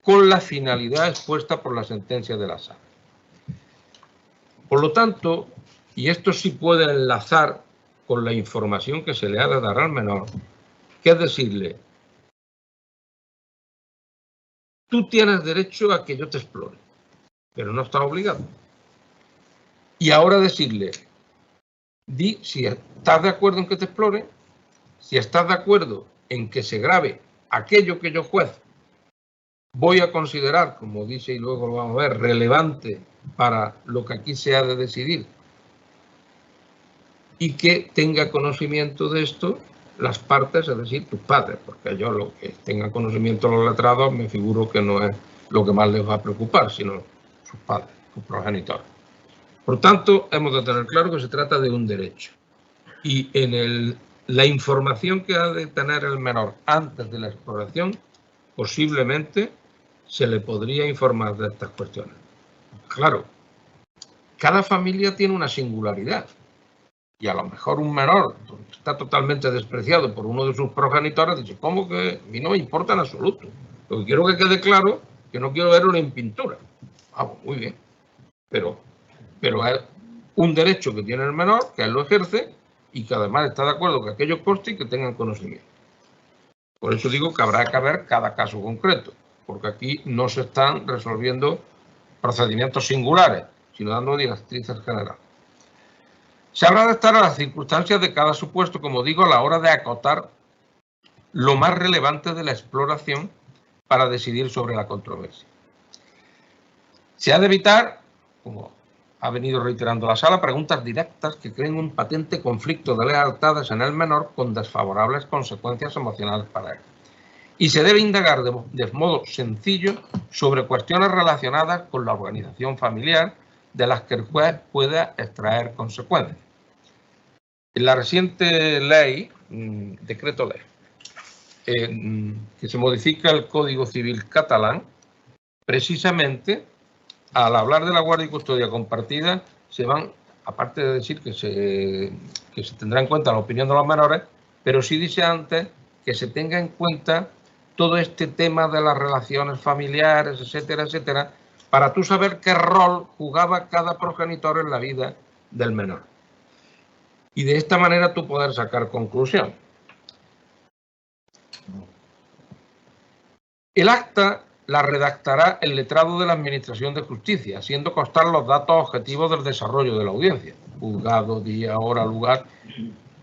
con la finalidad expuesta por la sentencia de la sala. Por lo tanto, y esto sí puede enlazar con la información que se le ha de dar al menor, que es decirle, tú tienes derecho a que yo te explore, pero no estás obligado. Y ahora decirle, di si estás de acuerdo en que te explore, si estás de acuerdo en que se grabe aquello que yo, juez, voy a considerar, como dice y luego lo vamos a ver, relevante para lo que aquí se ha de decidir, y que tenga conocimiento de esto las partes, es decir, tus padres, porque yo lo que tenga conocimiento de los letrados me figuro que no es lo que más les va a preocupar, sino sus padres, sus progenitores. Por tanto, hemos de tener claro que se trata de un derecho. Y en la información que ha de tener el menor antes de la exploración, posiblemente se le podría informar de estas cuestiones. Claro, cada familia tiene una singularidad. Y a lo mejor un menor está totalmente despreciado por uno de sus progenitores, dice, ¿cómo que a mí no me importa en absoluto? Lo que quiero que quede claro que no quiero verlo en pintura. Vamos, muy bien. Pero es un derecho que tiene el menor, que él lo ejerce y que además está de acuerdo que aquello conste y que tengan conocimiento. Por eso digo que habrá que ver cada caso concreto, porque aquí no se están resolviendo procedimientos singulares, sino dando directrices generales. Se habrá de estar a las circunstancias de cada supuesto, como digo, a la hora de acotar lo más relevante de la exploración para decidir sobre la controversia. Se ha de evitar, como ha venido reiterando la sala, preguntas directas que creen un patente conflicto de lealtades en el menor con desfavorables consecuencias emocionales para él. Y se debe indagar de modo sencillo sobre cuestiones relacionadas con la organización familiar, de las que el juez pueda extraer consecuencias. En la reciente ley, decreto ley, que se modifica el Código Civil catalán, precisamente al hablar de la guardia y custodia compartida, se van, aparte de decir que se tendrá en cuenta la opinión de los menores, pero sí dice antes que se tenga en cuenta todo este tema de las relaciones familiares, etcétera, etcétera, para tú saber qué rol jugaba cada progenitor en la vida del menor. Y de esta manera tú poder sacar conclusión. El acta la redactará el letrado de la Administración de Justicia, haciendo constar los datos objetivos del desarrollo de la audiencia: juzgado, día, hora, lugar,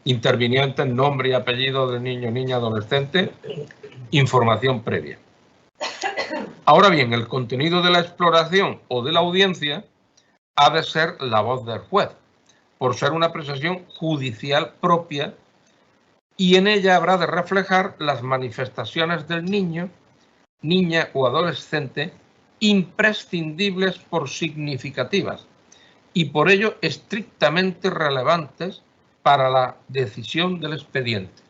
intervinientes, nombre y apellido del niño, niña, adolescente, información previa. Ahora bien, el contenido de la exploración o de la audiencia ha de ser la voz del juez, por ser una apreciación judicial propia, y en ella habrá de reflejar las manifestaciones del niño, niña o adolescente imprescindibles por significativas y por ello estrictamente relevantes para la decisión del expediente.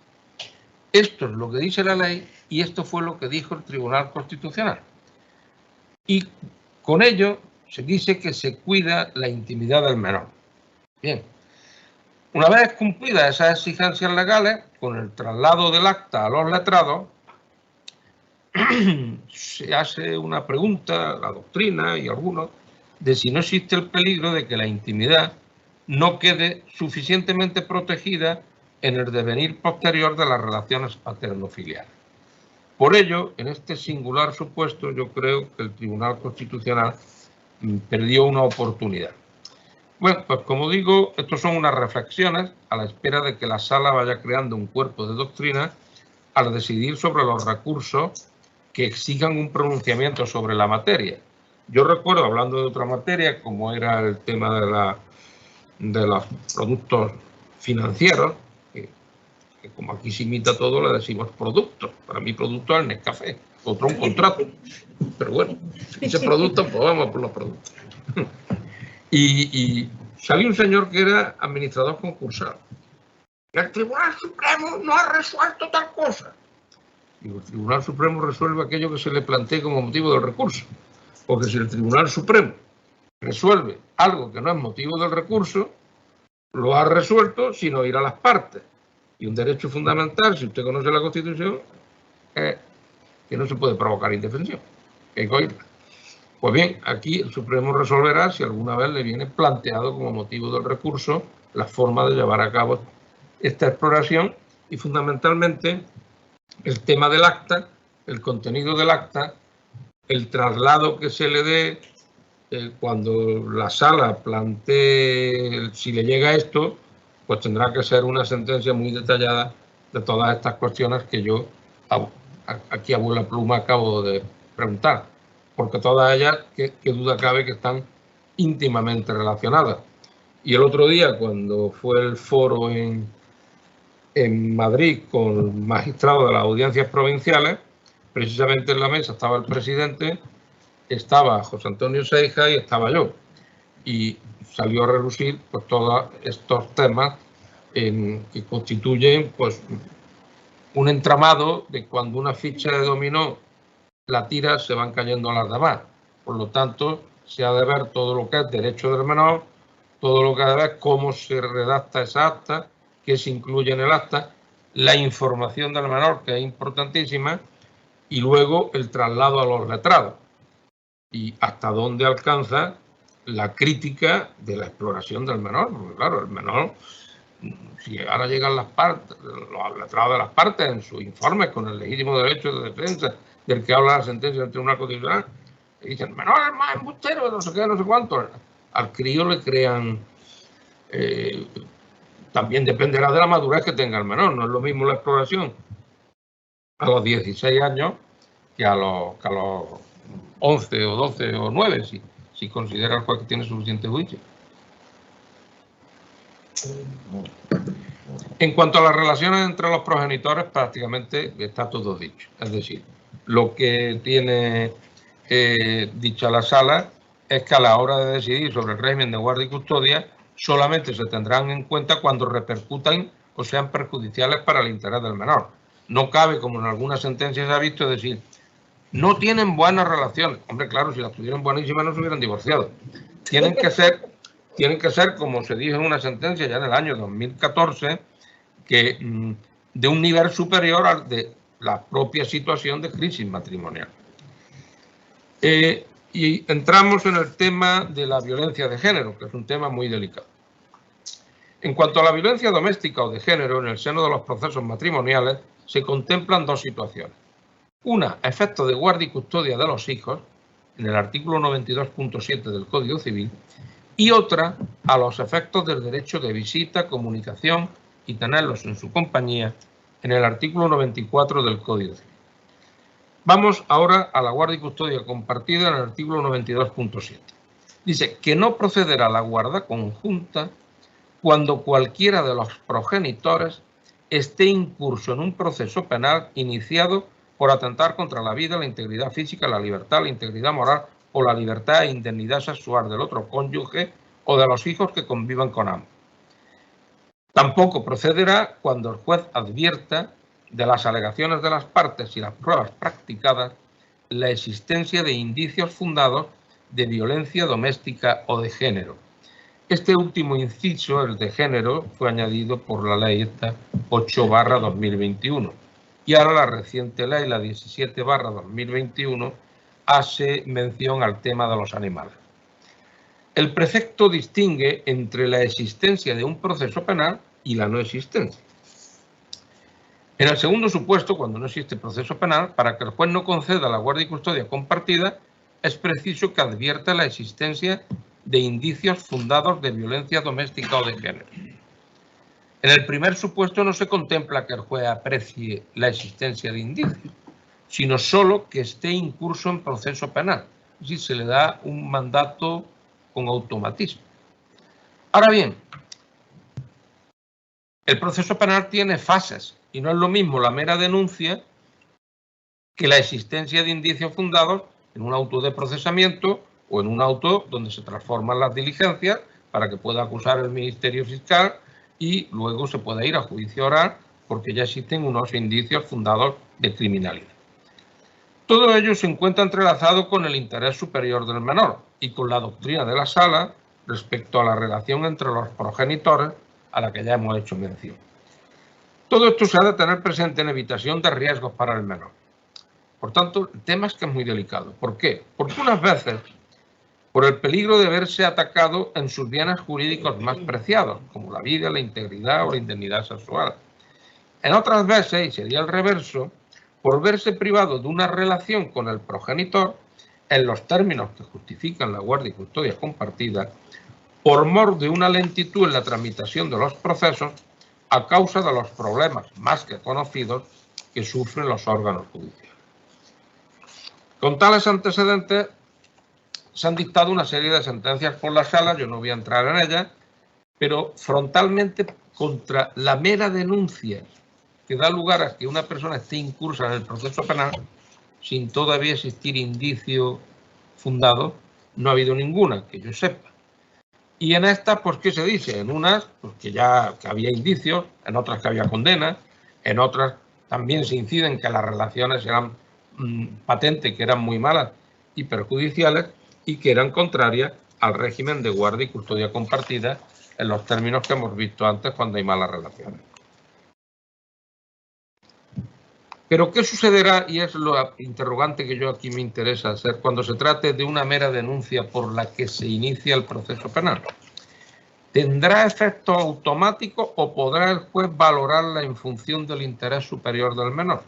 Esto es lo que dice la ley y esto fue lo que dijo el Tribunal Constitucional. Y con ello se dice que se cuida la intimidad del menor. Bien, una vez cumplidas esas exigencias legales, con el traslado del acta a los letrados, se hace una pregunta a la doctrina y a algunos de si no existe el peligro de que la intimidad no quede suficientemente protegida en el devenir posterior de las relaciones paterno-filiales. Por ello, en este singular supuesto, yo creo que el Tribunal Constitucional perdió una oportunidad. Bueno, pues como digo, estos son unas reflexiones a la espera de que la Sala vaya creando un cuerpo de doctrina al decidir sobre los recursos que exijan un pronunciamiento sobre la materia. Yo recuerdo, hablando de otra materia, como era el tema de los productos financieros, que como aquí se imita todo, le decimos productos. Para mí producto es el Nescafé, otro un contrato. Pero bueno, ese producto, pues vamos por los productos. Y salió un señor que era administrador concursal. El Tribunal Supremo no ha resuelto tal cosa. Digo, el Tribunal Supremo resuelve aquello que se le plantee como motivo del recurso. Porque si el Tribunal Supremo resuelve algo que no es motivo del recurso, lo ha resuelto sin oír a las partes. Y un derecho fundamental, si usted conoce la Constitución, es que no se puede provocar indefensión, que hay que oírla. Pues bien, aquí el Supremo resolverá si alguna vez le viene planteado como motivo del recurso la forma de llevar a cabo esta exploración y fundamentalmente el tema del acta, el contenido del acta, el traslado que se le dé cuando la Sala plantee si le llega esto, pues tendrá que ser una sentencia muy detallada de todas estas cuestiones que yo aquí a vuela pluma acabo de preguntar, porque todas ellas, qué duda cabe que están íntimamente relacionadas. Y el otro día, cuando fue el foro en Madrid con magistrados de las audiencias provinciales, precisamente en la mesa estaba el presidente, estaba José Antonio Seija y estaba yo. Y salió a relucir pues, todos estos temas que constituyen pues, un entramado de cuando una ficha de dominó la tira se van cayendo las demás. Por lo tanto, se ha de ver todo lo que es derecho del menor, todo lo que ha de ver cómo se redacta esa acta, qué se incluye en el acta, la información del menor, que es importantísima, y luego el traslado a los letrados. Y hasta dónde alcanza la crítica de la exploración del menor, porque claro, el menor, si ahora llegan las partes, los letrados de las partes en sus informes con el legítimo derecho de defensa del que habla la sentencia del Tribunal Constitucional, y dicen, el menor es más embustero, no sé qué, no sé cuánto. Al crío le crean, también dependerá de la madurez que tenga el menor, no es lo mismo la exploración a los 16 años que a los 11 o 12 o 9, si considera el juez que tiene suficiente juicio. En cuanto a las relaciones entre los progenitores, prácticamente está todo dicho. Es decir, lo que tiene dicha la Sala es que a la hora de decidir sobre el régimen de guardia y custodia solamente se tendrán en cuenta cuando repercutan o sean perjudiciales para el interés del menor. No cabe, como en algunas sentencias se ha visto, decir, no tienen buenas relaciones. Hombre, claro, si las tuvieran buenísimas no se hubieran divorciado. Tienen que ser, como se dijo en una sentencia ya en el año 2014, que de un nivel superior al de la propia situación de crisis matrimonial. Y entramos en el tema de la violencia de género, que es un tema muy delicado. En cuanto a la violencia doméstica o de género, en el seno de los procesos matrimoniales se contemplan dos situaciones. Una, efectos de guardia y custodia de los hijos, en el artículo 92.7 del Código Civil, y otra, a los efectos del derecho de visita, comunicación y tenerlos en su compañía, en el artículo 94 del Código Civil. Vamos ahora a la guardia y custodia compartida en el artículo 92.7. Dice que no procederá la guarda conjunta cuando cualquiera de los progenitores esté incurso en un proceso penal iniciado por atentar contra la vida, la integridad física, la libertad, la integridad moral o la libertad e indemnidad sexual del otro cónyuge o de los hijos que convivan con ambos. Tampoco procederá cuando el juez advierta de las alegaciones de las partes y las pruebas practicadas la existencia de indicios fundados de violencia doméstica o de género. Este último inciso, el de género, fue añadido por la ley 8/2021 y ahora la reciente ley, la 17/2021, hace mención al tema de los animales. El precepto distingue entre la existencia de un proceso penal y la no existencia. En el segundo supuesto, cuando no existe proceso penal, para que el juez no conceda la guardia y custodia compartida, es preciso que advierta la existencia de indicios fundados de violencia doméstica o de género. En el primer supuesto no se contempla que el juez aprecie la existencia de indicios, sino solo que esté incurso en proceso penal. Es decir, se le da un mandato con automatismo. Ahora bien, el proceso penal tiene fases y no es lo mismo la mera denuncia que la existencia de indicios fundados en un auto de procesamiento o en un auto donde se transforman las diligencias para que pueda acusar el Ministerio Fiscal y luego se pueda ir a juicio oral porque ya existen unos indicios fundados de criminalidad. Todo ello se encuentra entrelazado con el interés superior del menor y con la doctrina de la Sala respecto a la relación entre los progenitores a la que ya hemos hecho mención. Todo esto se ha de tener presente en evitación de riesgos para el menor. Por tanto, el tema es que es muy delicado. ¿Por qué? Porque unas veces, por el peligro de verse atacado en sus bienes jurídicos más preciados, como la vida, la integridad o la indemnidad sexual. En otras veces, y sería el reverso, por verse privado de una relación con el progenitor, en los términos que justifican la guardia y custodia compartida, por mor de una lentitud en la tramitación de los procesos, a causa de los problemas más que conocidos que sufren los órganos judiciales. Con tales antecedentes, se han dictado una serie de sentencias por la Sala, yo no voy a entrar en ellas, pero frontalmente contra la mera denuncia que da lugar a que una persona esté incursa en el proceso penal sin todavía existir indicio fundado, no ha habido ninguna, que yo sepa. Y en estas, pues, ¿qué se dice? En unas, pues que había indicios, en otras que había condenas, en otras también se incide en que las relaciones eran patentes, que eran muy malas y perjudiciales y que eran contrarias al régimen de guardia y custodia compartida en los términos que hemos visto antes cuando hay malas relaciones. Pero ¿qué sucederá? Y es lo interrogante que yo aquí me interesa hacer cuando se trate de una mera denuncia por la que se inicia el proceso penal. ¿Tendrá efecto automático o podrá el juez valorarla en función del interés superior del menor?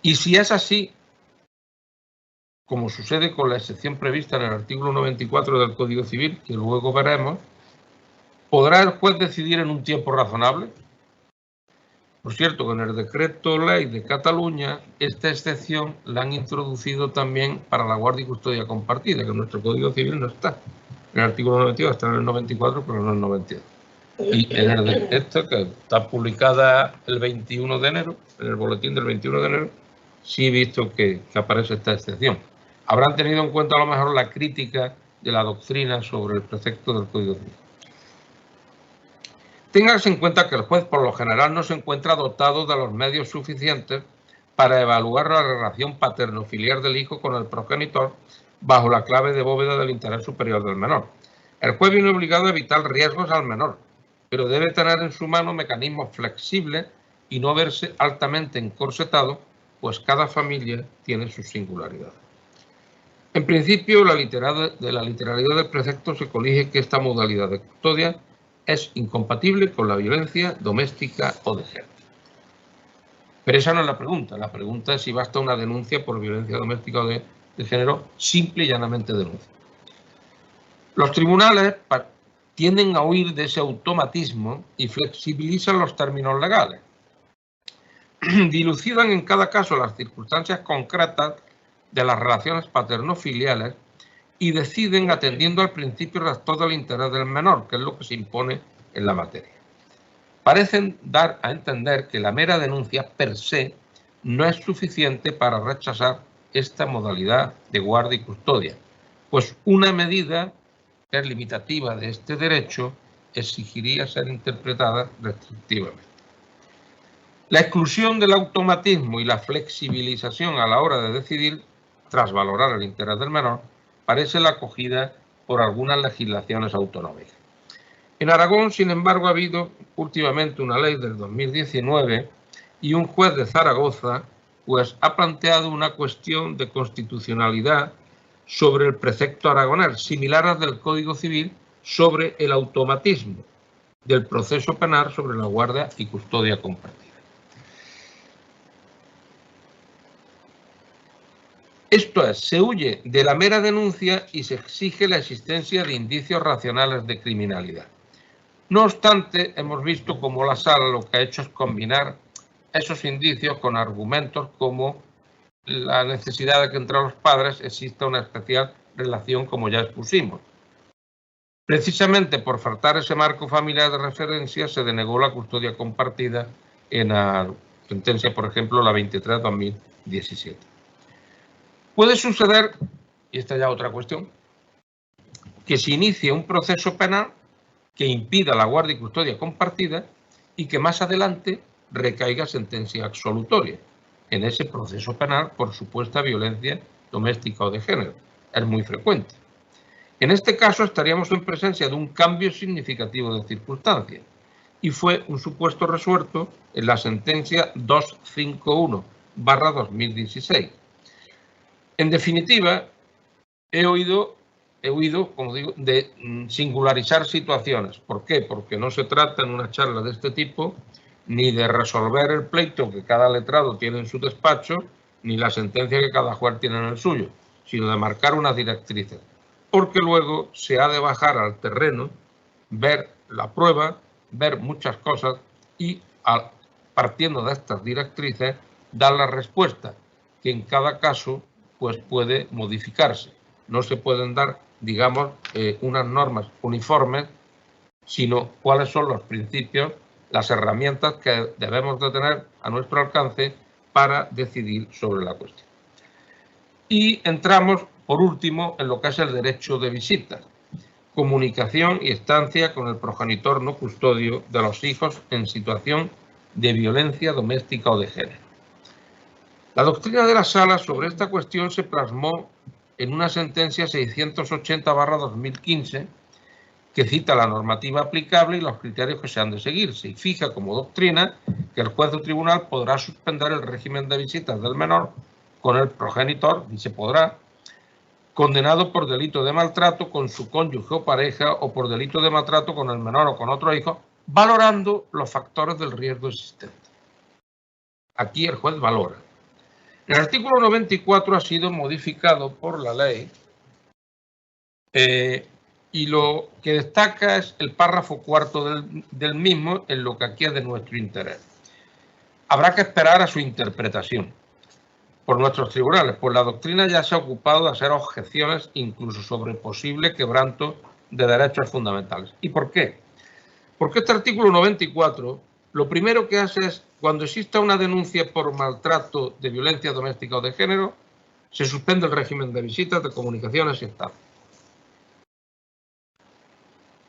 Y si es así, como sucede con la excepción prevista en el artículo 94 del Código Civil, que luego veremos, ¿podrá el juez decidir en un tiempo razonable? Por cierto, con el decreto ley de Cataluña, esta excepción la han introducido también para la guardia y custodia compartida, que en nuestro Código Civil no está. En el artículo 92 está en el 94, pero no en el 92. Y en el decreto, que está publicada el 21 de enero, en el boletín del 21 de enero, sí he visto que aparece esta excepción. Habrán tenido en cuenta a lo mejor la crítica de la doctrina sobre el precepto del Código Civil. Téngase en cuenta que el juez por lo general no se encuentra dotado de los medios suficientes para evaluar la relación paterno-filial del hijo con el progenitor bajo la clave de bóveda del interés superior del menor. El juez viene obligado a evitar riesgos al menor, pero debe tener en su mano mecanismos flexibles y no verse altamente encorsetado, pues cada familia tiene sus singularidades. En principio, de la literalidad del precepto se colige que esta modalidad de custodia es incompatible con la violencia doméstica o de género. Pero esa no es la pregunta. La pregunta es si basta una denuncia por violencia doméstica o de género, simple y llanamente denuncia. Los tribunales tienden a huir de ese automatismo y flexibilizan los términos legales. Dilucidan en cada caso las circunstancias concretas de las relaciones paterno-filiales y deciden atendiendo al principio rector del interés del menor, que es lo que se impone en la materia. Parecen dar a entender que la mera denuncia per se no es suficiente para rechazar esta modalidad de guarda y custodia, pues una medida que es limitativa de este derecho exigiría ser interpretada restrictivamente. La exclusión del automatismo y la flexibilización a la hora de decidir, tras valorar el interés del menor, parece la acogida por algunas legislaciones autonómicas. En Aragón, sin embargo, ha habido últimamente una ley del 2019 y un juez de Zaragoza pues, ha planteado una cuestión de constitucionalidad sobre el precepto aragonés, similar al del Código Civil sobre el automatismo del proceso penal sobre la guardia y custodia compartida. Esto es, se huye de la mera denuncia y se exige la existencia de indicios racionales de criminalidad. No obstante, hemos visto cómo la Sala lo que ha hecho es combinar esos indicios con argumentos como la necesidad de que entre los padres exista una especial relación, como ya expusimos. Precisamente por faltar ese marco familiar de referencia, se denegó la custodia compartida en la sentencia, por ejemplo, la 23/2017. Puede suceder, y esta ya es otra cuestión, que se inicie un proceso penal que impida la guardia y custodia compartida y que más adelante recaiga sentencia absolutoria en ese proceso penal por supuesta violencia doméstica o de género. Es muy frecuente. En este caso estaríamos en presencia de un cambio significativo de circunstancias y fue un supuesto resuelto en la sentencia 251/2016. En definitiva, he huido, como digo, de singularizar situaciones. ¿Por qué? Porque no se trata en una charla de este tipo ni de resolver el pleito que cada letrado tiene en su despacho, ni la sentencia que cada juez tiene en el suyo, sino de marcar unas directrices. Porque luego se ha de bajar al terreno, ver la prueba, ver muchas cosas y, partiendo de estas directrices, dar la respuesta, que en cada caso pues puede modificarse. No se pueden dar, digamos, unas normas uniformes, sino cuáles son los principios, las herramientas que debemos de tener a nuestro alcance para decidir sobre la cuestión. Y entramos, por último, en lo que es el derecho de visita, comunicación y estancia con el progenitor no custodio de los hijos en situación de violencia doméstica o de género. La doctrina de la Sala sobre esta cuestión se plasmó en una sentencia 680/2015 que cita la normativa aplicable y los criterios que se han de seguirse y fija como doctrina que el juez o tribunal podrá suspender el régimen de visitas del menor con el progenitor, y se podrá, condenado por delito de maltrato con su cónyuge o pareja o por delito de maltrato con el menor o con otro hijo, valorando los factores del riesgo existente. Aquí el juez valora. El artículo 94 ha sido modificado por la ley y lo que destaca es el párrafo cuarto del mismo en lo que aquí es de nuestro interés. Habrá que esperar a su interpretación por nuestros tribunales, pues la doctrina ya se ha ocupado de hacer objeciones incluso sobre posible quebranto de derechos fundamentales. ¿Y por qué? Porque este artículo 94 lo primero que hace es, cuando exista una denuncia por maltrato de violencia doméstica o de género, Se suspende el régimen de visitas, de comunicaciones y estancias.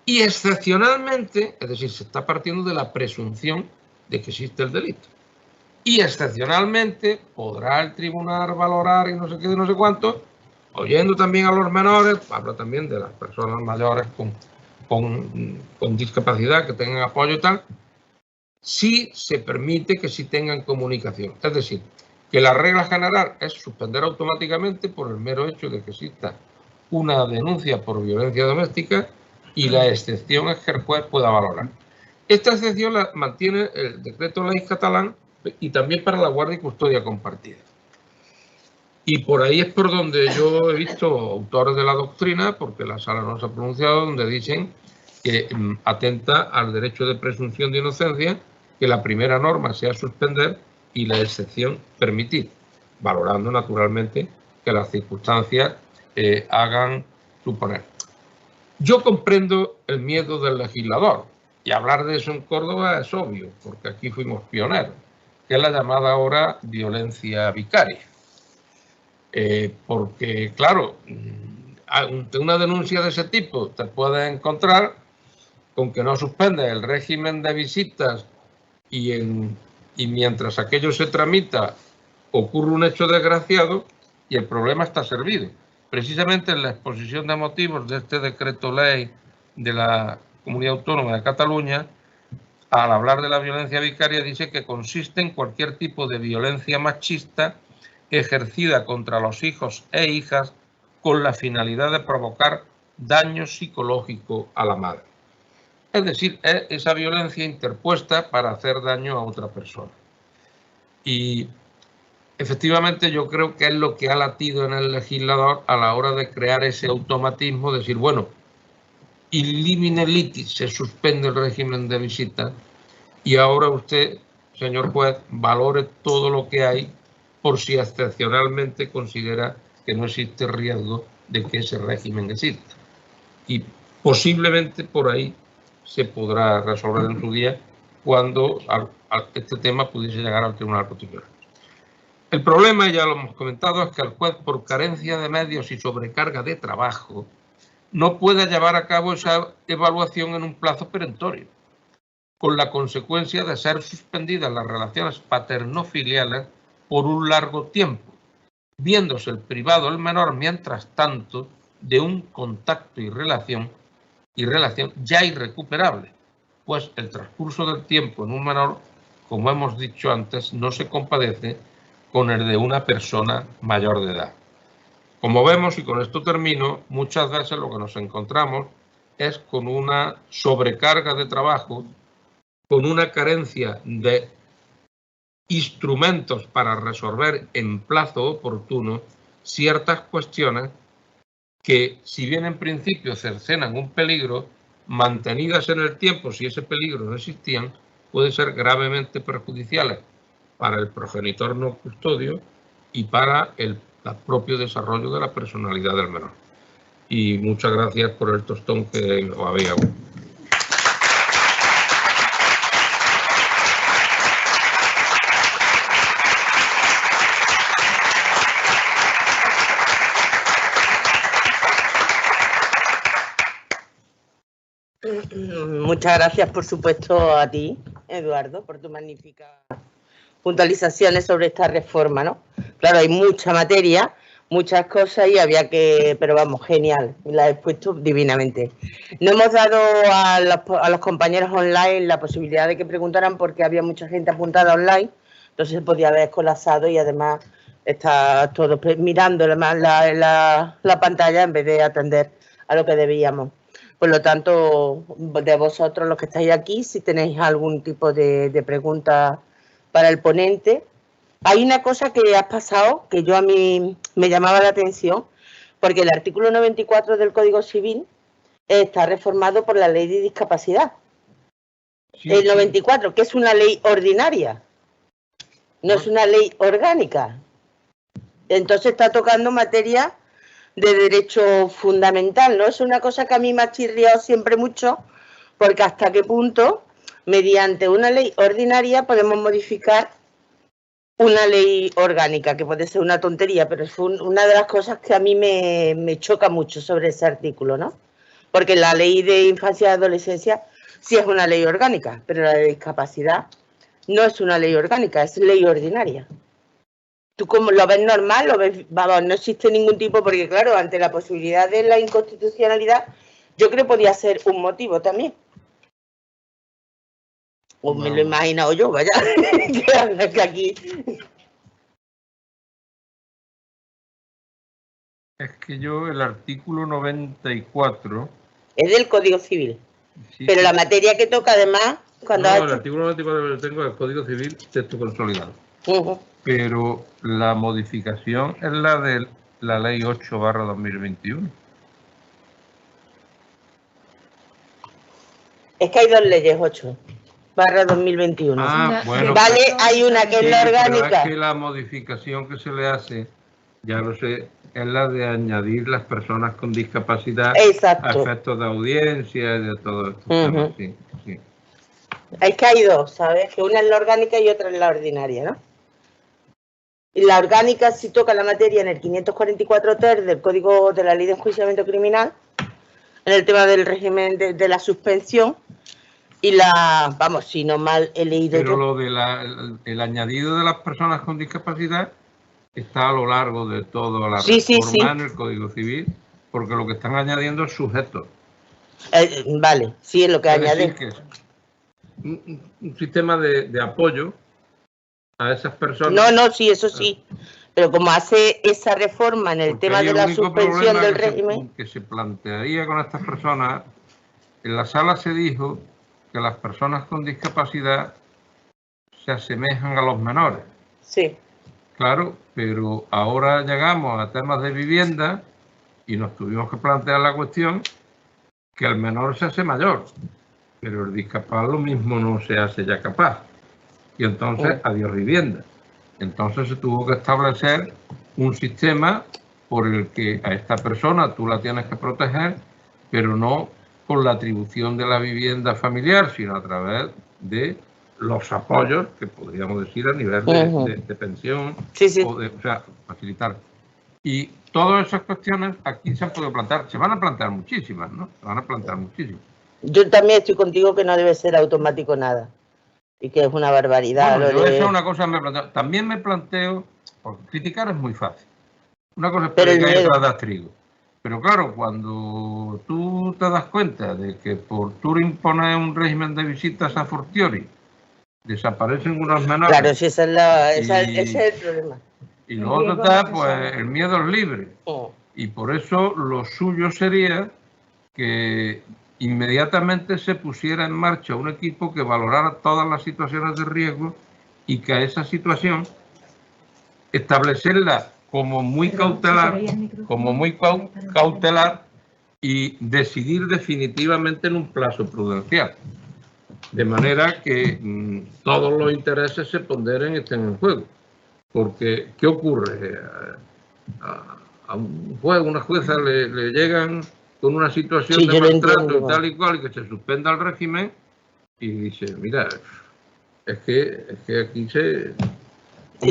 Y excepcionalmente, es decir, se está partiendo de la presunción de que existe el delito. Y excepcionalmente podrá el tribunal valorar y no sé qué, no sé cuánto, oyendo también a los menores, habla también de las personas mayores con discapacidad que tengan apoyo y tal, si se permite que sí tengan comunicación. Es decir, que la regla general es suspender automáticamente por el mero hecho de que exista una denuncia por violencia doméstica y la excepción es que el juez pueda valorar. Esta excepción la mantiene el decreto ley catalán y también para la guardia y custodia compartida. Y por ahí es por donde yo he visto autores de la doctrina, porque la sala no se ha pronunciado, donde dicen que atenta al derecho de presunción de inocencia, que la primera norma sea suspender y la excepción permitir, valorando naturalmente que las circunstancias hagan suponer. Yo comprendo el miedo del legislador, y hablar de eso en Córdoba es obvio, porque aquí fuimos pioneros, que es la llamada ahora violencia vicaria. Porque, claro, ante una denuncia de ese tipo te puedes encontrar con que no suspende el régimen de visitas y mientras aquello se tramita ocurre un hecho desgraciado y el problema está servido. Precisamente en la exposición de motivos de este decreto ley de la Comunidad Autónoma de Cataluña, al hablar de la violencia vicaria, dice que consiste en cualquier tipo de violencia machista ejercida contra los hijos e hijas con la finalidad de provocar daño psicológico a la madre. Es decir, es esa violencia interpuesta para hacer daño a otra persona. Y efectivamente yo creo que es lo que ha latido en el legislador a la hora de crear ese automatismo, de decir, bueno, in limine litis, se suspende el régimen de visita y ahora usted, señor juez, valore todo lo que hay por si excepcionalmente considera que no existe riesgo de que ese régimen exista. Y posiblemente por ahí se podrá resolver en su día cuando este tema pudiese llegar al Tribunal Constitucional. El problema, ya lo hemos comentado, es que el juez, por carencia de medios y sobrecarga de trabajo, no puede llevar a cabo esa evaluación en un plazo perentorio, con la consecuencia de ser suspendidas las relaciones paterno-filiales por un largo tiempo, viéndose el privado el menor, mientras tanto, de un contacto y relación ya irrecuperable, pues el transcurso del tiempo en un menor, como hemos dicho antes, no se compadece con el de una persona mayor de edad. Como vemos, y con esto termino, muchas veces lo que nos encontramos es con una sobrecarga de trabajo, con una carencia de instrumentos para resolver en plazo oportuno ciertas cuestiones que, si bien en principio cercenan un peligro, mantenidas en el tiempo, si ese peligro no existían, pueden ser gravemente perjudiciales para el progenitor no custodio y para el propio desarrollo de la personalidad del menor. Y muchas gracias por el tostón que os habéis dado.
Muchas gracias, por supuesto, a ti, Eduardo, por tu magnífica puntualizaciones sobre esta reforma, ¿no? Claro, hay mucha materia, muchas cosas y había que, pero vamos, genial, la he expuesto divinamente. No hemos dado a los compañeros online la posibilidad de que preguntaran porque había mucha gente apuntada online, entonces se podía haber colapsado y además está todo mirando la pantalla en vez de atender a lo que debíamos. Por lo tanto, de vosotros los que estáis aquí, si tenéis algún tipo de pregunta para el ponente. Hay una cosa que has pasado que a mí me llamaba la atención, porque el artículo 94 del Código Civil está reformado por la Ley de Discapacidad. Sí, el 94, que es una ley ordinaria, no es una ley orgánica. Entonces está tocando materia de derecho fundamental, ¿no? Es una cosa que a mí me ha chirriado siempre mucho, porque hasta qué punto, mediante una ley ordinaria, podemos modificar una ley orgánica, que puede ser una tontería, pero es una de las cosas que a mí me choca mucho sobre ese artículo, ¿no? Porque la ley de infancia y adolescencia sí es una ley orgánica, pero la de discapacidad no es una ley orgánica, es ley ordinaria. ¿Tú cómo lo ves normal? ¿Lo ves? Vamos, no existe ningún tipo, porque claro, ante la posibilidad de la inconstitucionalidad, yo creo que podía ser un motivo también. O me lo he imaginado yo, vaya, que aquí...
Es que yo el artículo 94...
Es del Código Civil.
Sí,
pero la materia que toca además... cuando
no, el artículo 94 que lo tengo es el Código Civil, texto consolidado. Pero la modificación es la de la Ley 8/2021.
Es que hay dos leyes, 8/2021.
Ah, bueno.
Vale, hay una que es la orgánica.
Pero es que la modificación que se le hace, ya lo sé, es la de añadir las personas con discapacidad a efectos de audiencia y de todo esto. Sí, sí.
Es que hay dos, ¿sabes? Que una es la orgánica y otra es la ordinaria, ¿no? Y la orgánica sí toca la materia en el 544 ter del Código de la Ley de Enjuiciamiento Criminal, en el tema del régimen de la suspensión y la, vamos, si no mal he leído
pero
yo.
Lo de el añadido de las personas con discapacidad está a lo largo de toda la reforma en el Código Civil, porque lo que están añadiendo es sujetos.
Vale, sí es lo que añade.
Que es un sistema de apoyo a esas personas.
No, sí, eso sí. Pero como hace esa reforma en el tema de la suspensión del régimen...
que se plantearía con estas personas, en la sala se dijo que las personas con discapacidad se asemejan a los menores.
Sí.
Claro, pero ahora llegamos a temas de vivienda y nos tuvimos que plantear la cuestión que el menor se hace mayor, pero el discapaz lo mismo no se hace ya capaz. Y entonces, adiós vivienda. Entonces se tuvo que establecer un sistema por el que a esta persona tú la tienes que proteger, pero no con la atribución de la vivienda familiar, sino a través de los apoyos, que podríamos decir a nivel de pensión, o sea, facilitar. Y todas esas cuestiones aquí se han podido plantear, se van a plantear muchísimas, ¿no? Se van a plantear muchísimas.
Yo también estoy contigo que no debe ser automático nada. Y que es una barbaridad.
Bueno, yo esa es una cosa me planteo. También me planteo, porque criticar es muy fácil. Una cosa es predicar y otra das trigo. Pero claro, cuando tú te das cuenta de que por tú imponer un régimen de visitas a fortiori, desaparecen unos menores.
Claro, sí, ese es el problema.
Y lo otro está, pues, el miedo es libre. Y por eso lo suyo sería que inmediatamente se pusiera en marcha un equipo que valorara todas las situaciones de riesgo y que a esa situación establecerla como muy cautelar, y decidir definitivamente en un plazo prudencial. De manera que todos los intereses se ponderen y estén en juego. Porque, ¿qué ocurre? A un juez, una jueza le llegan con una situación de maltrato y tal y cual, y que se suspenda el régimen, y dice, mira, es que aquí se... Hay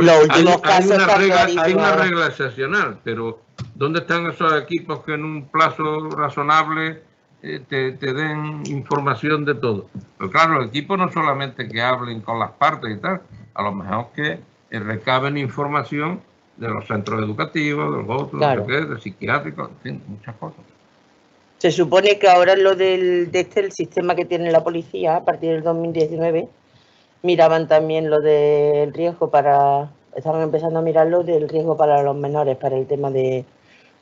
una regla excepcional, pero ¿dónde están esos equipos que en un plazo razonable te den información de todo? Pero claro, los equipos no solamente que hablen con las partes y tal, a lo mejor que recaben información de los centros educativos, de los otros, de psiquiátricos, en fin, muchas cosas.
Se supone que ahora lo el sistema que tiene la policía, a partir del 2019, miraban también lo del riesgo estaban empezando a mirar lo del riesgo para los menores, para el tema de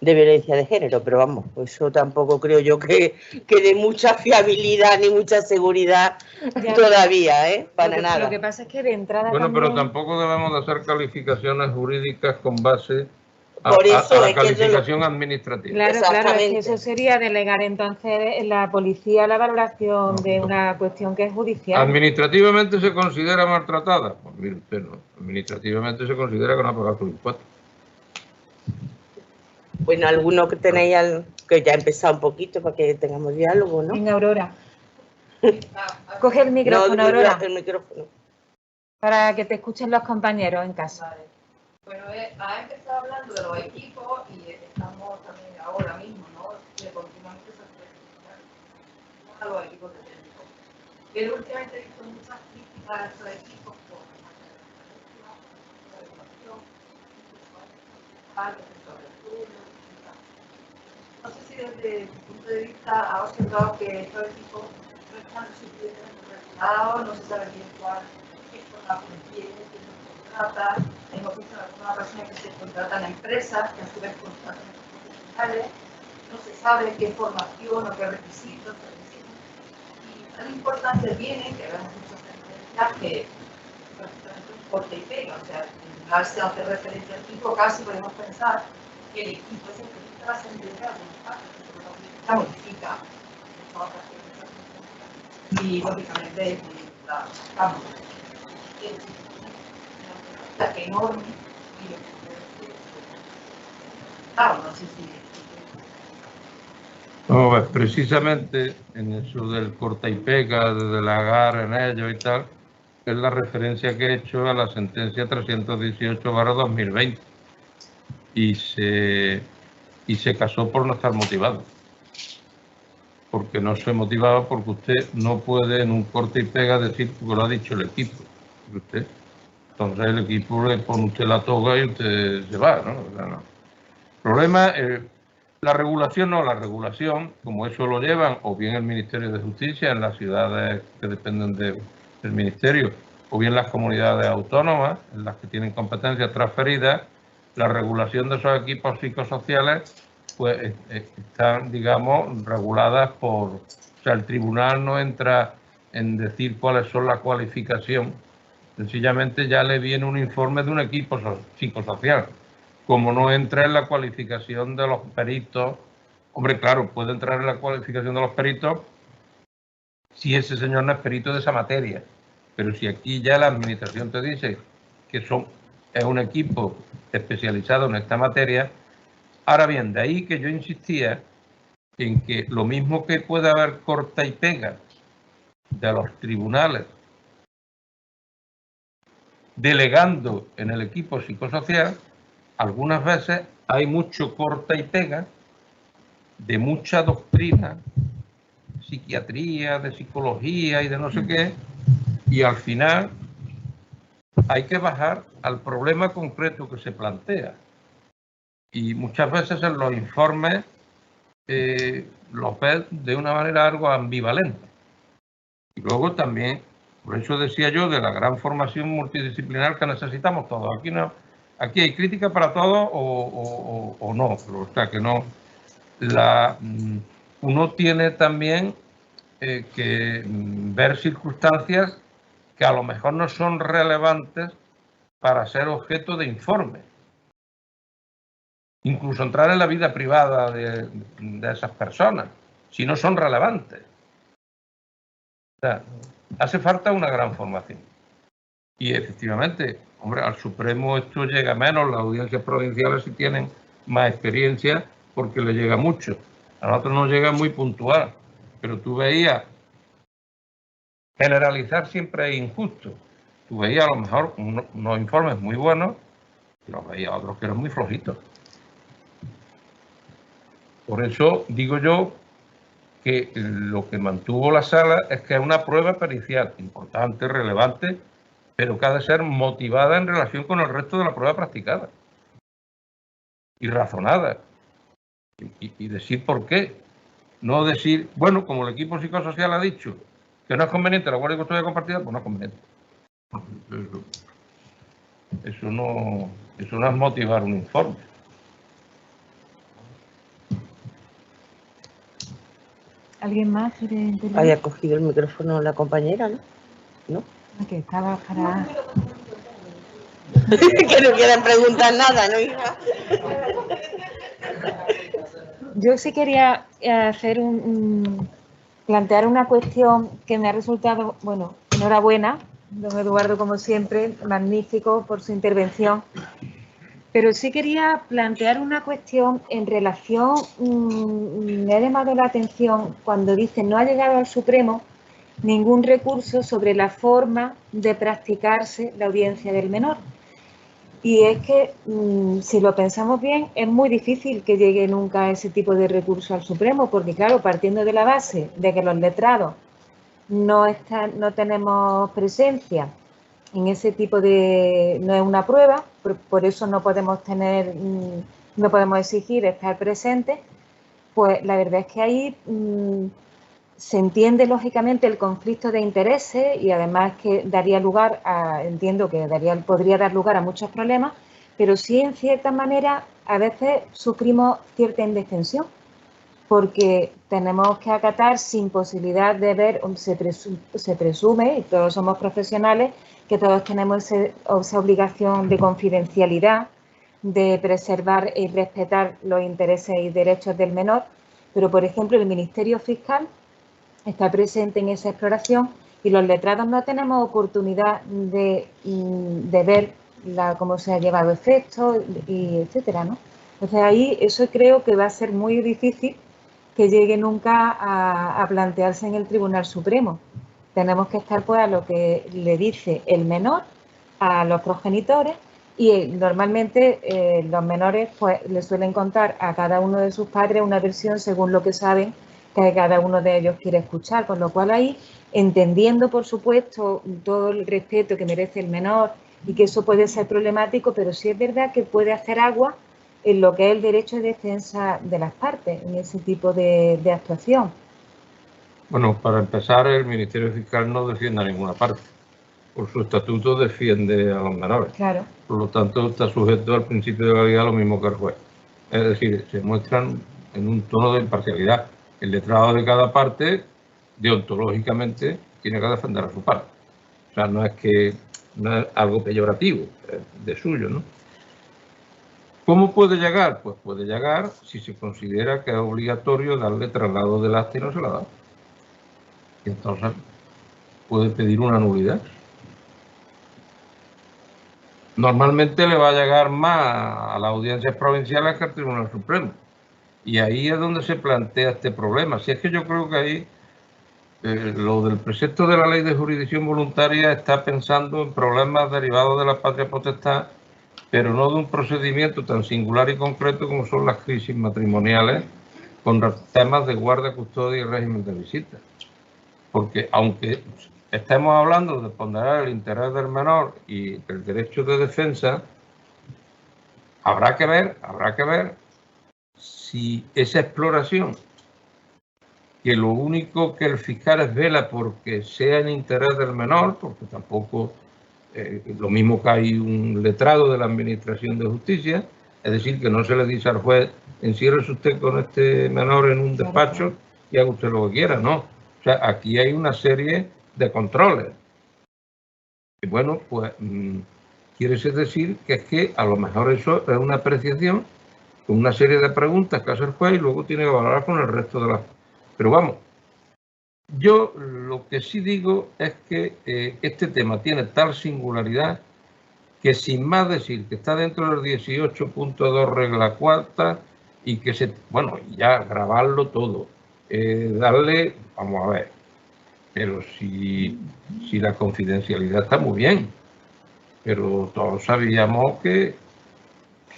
violencia de género, pero vamos, eso tampoco creo yo que dé mucha fiabilidad ni mucha seguridad todavía, para nada.
Lo que pasa es que de entrada
pero tampoco debemos de hacer calificaciones jurídicas con base a la calificación administrativa.
Claro, es que eso sería delegar entonces en la policía la valoración de una cuestión que es judicial.
¿Administrativamente se considera maltratada? Pues mire usted, no. Administrativamente se considera que no ha pagado sus impuestos.
Bueno, alguno que tenéis, que ya ha empezado un poquito para que tengamos diálogo, ¿no?
Venga, Aurora. Coge el micrófono, Aurora.
El micrófono.
para que te escuchen los compañeros en casa.
Vale. Bueno, ha empezado hablando de los equipos y estamos también ahora mismo, ¿no? De continuamente a los equipos de técnicos. Pero últimamente he visto muchas críticas a esos equipos por la educación, no sé si desde tu punto de vista has observado que estos equipos no están suficientemente regulados, no se sabe bien qué formación tiene, quién los contrata. Hemos visto en algunas ocasiones que se contratan empresas que a su vez contratan profesionales, no se sabe qué formación o qué requisitos se necesitan. Y tan importante tiene que vemos muchas tendencias que prácticamente un corte y pega, o sea, en lugar de hacer referencia al equipo, casi podemos pensar que el equipo es el que está sentencia la modifica y lógicamente la buscamos que enorme y no sé si
no, pues precisamente en eso del corta y pega, de la agarra en ello y tal, es la referencia que he hecho a la sentencia 318/2020 y se casó por no estar motivado, porque no se motivaba, porque usted no puede en un corte y pega decir porque lo ha dicho el equipo. Usted, entonces el equipo le pone usted la toga y usted se va, ¿no? O sea, no. El problema es la regulación, no, la regulación, como eso lo llevan o bien el Ministerio de Justicia en las ciudades que dependen del Ministerio, o bien las comunidades autónomas en las que tienen competencias transferidas, la regulación de esos equipos psicosociales pues están, digamos, reguladas por... O sea, el tribunal no entra en decir cuáles son la cualificación, sencillamente ya le viene un informe de un equipo psicosocial. Como no entra en la cualificación de los peritos, hombre, claro, puede entrar en la cualificación de los peritos si ese señor no es perito de esa materia, pero si aquí ya la administración te dice que es un equipo especializado en esta materia. Ahora bien, de ahí que yo insistía en que lo mismo que puede haber corta y pega de los tribunales delegando en el equipo psicosocial, algunas veces hay mucho corta y pega de mucha doctrina, psiquiatría, de psicología y de no sé qué, y al final hay que bajar al problema concreto que se plantea. Y muchas veces en los informes los ves de una manera algo ambivalente. Y luego también, por eso decía yo, de la gran formación multidisciplinar que necesitamos todos. Aquí hay crítica para todo o no, pero o sea que no. Uno tiene también que ver circunstancias que a lo mejor no son relevantes para ser objeto de informe. Incluso entrar en la vida privada de esas personas, si no son relevantes. O sea, hace falta una gran formación. Y efectivamente, hombre, al Supremo esto llega menos, las audiencias provinciales sí tienen más experiencia porque le llega mucho. A nosotros nos llega muy puntual, pero tú veías, generalizar siempre es injusto. Tú veías a lo mejor unos informes muy buenos, pero veías otros que eran muy flojitos. Por eso digo yo que lo que mantuvo la sala es que es una prueba pericial importante, relevante, pero que ha de ser motivada en relación con el resto de la prueba practicada y razonada. Y decir por qué. No decir, bueno, como el equipo psicosocial ha dicho que no es conveniente la guardia y custodia compartida, pues no es conveniente. Eso no es motivar un informe.
¿Alguien más quiere intervenir?
Había cogido el micrófono la compañera, ¿no? ¿No?
Que estaba para...
Que no quieren preguntar nada, ¿no, hija?
Yo sí quería hacer plantear una cuestión que me ha resultado, bueno, enhorabuena, don Eduardo, como siempre, magnífico por su intervención. Pero sí quería plantear una cuestión en relación, me ha llamado la atención cuando dice no ha llegado al Supremo ningún recurso sobre la forma de practicarse la audiencia del menor. Y es que, si lo pensamos bien, es muy difícil que llegue nunca ese tipo de recurso al Supremo, porque claro, partiendo de la base de que los letrados no tenemos presencia en ese tipo de... no es una prueba, por eso no podemos no podemos exigir estar presentes, pues la verdad es que ahí se entiende lógicamente el conflicto de intereses y además que daría lugar a, entiendo que podría dar lugar a muchos problemas, pero sí en cierta manera a veces sufrimos cierta indefensión porque tenemos que acatar sin posibilidad de ver, se presume, y todos somos profesionales, que todos tenemos esa obligación de confidencialidad, de preservar y respetar los intereses y derechos del menor, pero por ejemplo el Ministerio Fiscal está presente en esa exploración y los letrados no tenemos oportunidad de ver cómo se ha llevado efecto, y etcétera, ¿no? Entonces ahí eso creo que va a ser muy difícil que llegue nunca a plantearse en el Tribunal Supremo. Tenemos que estar pues a lo que le dice el menor a los progenitores y normalmente los menores pues le suelen contar a cada uno de sus padres una versión según lo que saben que cada uno de ellos quiere escuchar, con lo cual ahí, entendiendo por supuesto todo el respeto que merece el menor y que eso puede ser problemático, pero sí es verdad que puede hacer agua en lo que es el derecho de defensa de las partes, en ese tipo de actuación.
Bueno, para empezar, el Ministerio Fiscal no defiende a ninguna parte. Por su estatuto defiende a los menores.
Claro.
Por lo tanto, está sujeto al principio de legalidad lo mismo que el juez. Es decir, se muestran en un tono de imparcialidad. El letrado de cada parte, deontológicamente, tiene que defender a su parte. O sea, no es algo peyorativo de suyo, ¿no? ¿Cómo puede llegar? Pues puede llegar si se considera que es obligatorio darle traslado del acta y no se la da. Y entonces puede pedir una nulidad. Normalmente le va a llegar más a las audiencias provinciales que al Tribunal Supremo. Y ahí es donde se plantea este problema. Si es que yo creo que ahí lo del precepto de la ley de jurisdicción voluntaria está pensando en problemas derivados de la patria potestad, pero no de un procedimiento tan singular y concreto como son las crisis matrimoniales con temas de guardia, custodia y régimen de visita. Porque aunque estemos hablando de ponderar el interés del menor y el derecho de defensa, habrá que ver si esa exploración, que lo único que el fiscal es vela porque sea en interés del menor, porque tampoco lo mismo que hay un letrado de la Administración de Justicia, es decir, que no se le dice al juez, enciérrese usted con este menor en un despacho y haga usted lo que quiera, no. O sea, aquí hay una serie de controles. Y bueno, pues quiere decir que es que a lo mejor eso es una apreciación con una serie de preguntas que hace el juez y luego tiene que valorar con el resto de las... Pero vamos, yo lo que sí digo es que este tema tiene tal singularidad que sin más decir que está dentro del 18.2 regla cuarta y que bueno, ya grabarlo todo, darle, vamos a ver, pero si la confidencialidad está muy bien, pero todos sabíamos que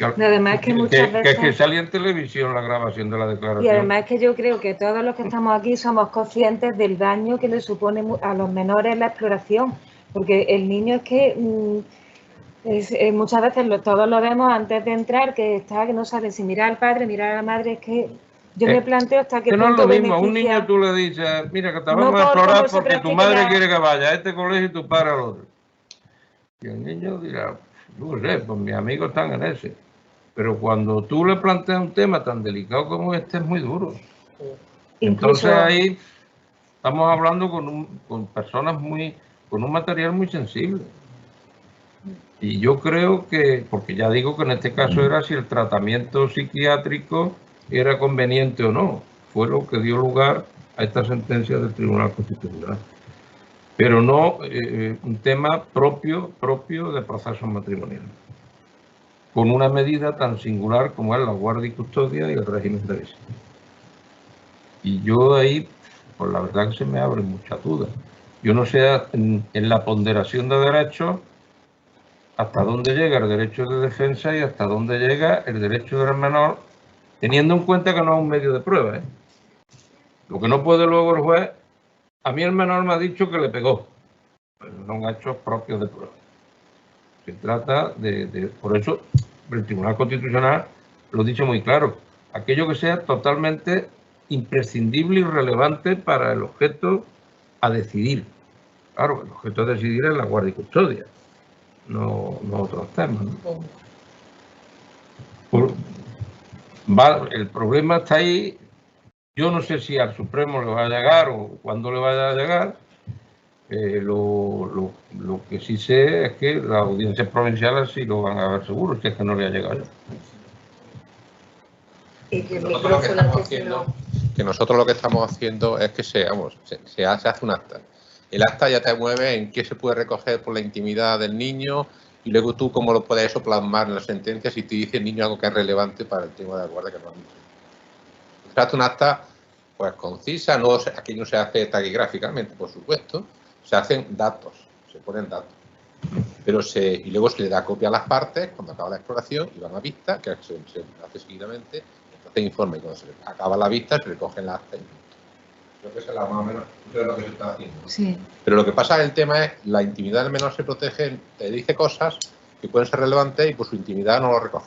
además que muchas veces...
que salía en televisión la grabación de la declaración.
Y además que yo creo que todos los que estamos aquí somos conscientes del daño que le supone a los menores la exploración, porque el niño es que muchas veces todos lo vemos antes de entrar, que no sabe si mirar al padre, mirar a la madre, es que yo me planteo hasta qué punto
no es lo mismo,
beneficia...
a un niño tú le dices, mira que te vamos a explorar porque tu madre quiere que vaya a este colegio y tu padre al otro. Y el niño dirá, no sé, pues mis amigos están en ese. Pero cuando tú le planteas un tema tan delicado como este, es muy duro. Incluso... Entonces ahí estamos hablando con personas con un material muy sensible. Y yo creo que, porque ya digo que en este caso era si el tratamiento psiquiátrico era conveniente o no, fue lo que dio lugar a esta sentencia del Tribunal Constitucional. Pero no un tema propio de procesos matrimoniales, con una medida tan singular como es la guardia y custodia y el régimen de visita. Y yo ahí, pues la verdad que se me abren muchas dudas. Yo no sé en la ponderación de derechos hasta dónde llega el derecho de defensa y hasta dónde llega el derecho del menor, teniendo en cuenta que no es un medio de prueba. Lo que no puede luego el juez, a mí el menor me ha dicho que le pegó, pero no son hechos propios de prueba. Se trata por eso el Tribunal Constitucional lo ha dicho muy claro, aquello que sea totalmente imprescindible y relevante para el objeto a decidir. Claro, el objeto a decidir es la guardia y custodia, no otros temas, ¿no? El problema está ahí. Yo no sé si al Supremo le va a llegar o cuándo le vaya a llegar. Lo que sí sé es que las audiencias provinciales sí lo van a ver seguro, si es que no le ha llegado.
Nosotros lo que estamos haciendo es que se hace un acta. El acta ya te mueve en qué se puede recoger por la intimidad del niño y luego tú cómo lo puedes eso plasmar en la sentencia si te dice el niño algo que es relevante para el tema de la guardia que no han dicho. Se hace un acta pues concisa, aquí no se hace taquigráficamente, por supuesto, se hacen datos, se ponen datos. Pero y luego se le da copia a las partes cuando acaba la exploración y van a vista, que se hace seguidamente, entonces informe. Cuando se acaba la vista, se recogen las actas. Creo que eso es más o menos lo que se está haciendo.
Sí.
Pero lo que pasa el tema es la intimidad del menor se protege, te dice cosas que pueden ser relevantes y por su intimidad no lo recoge.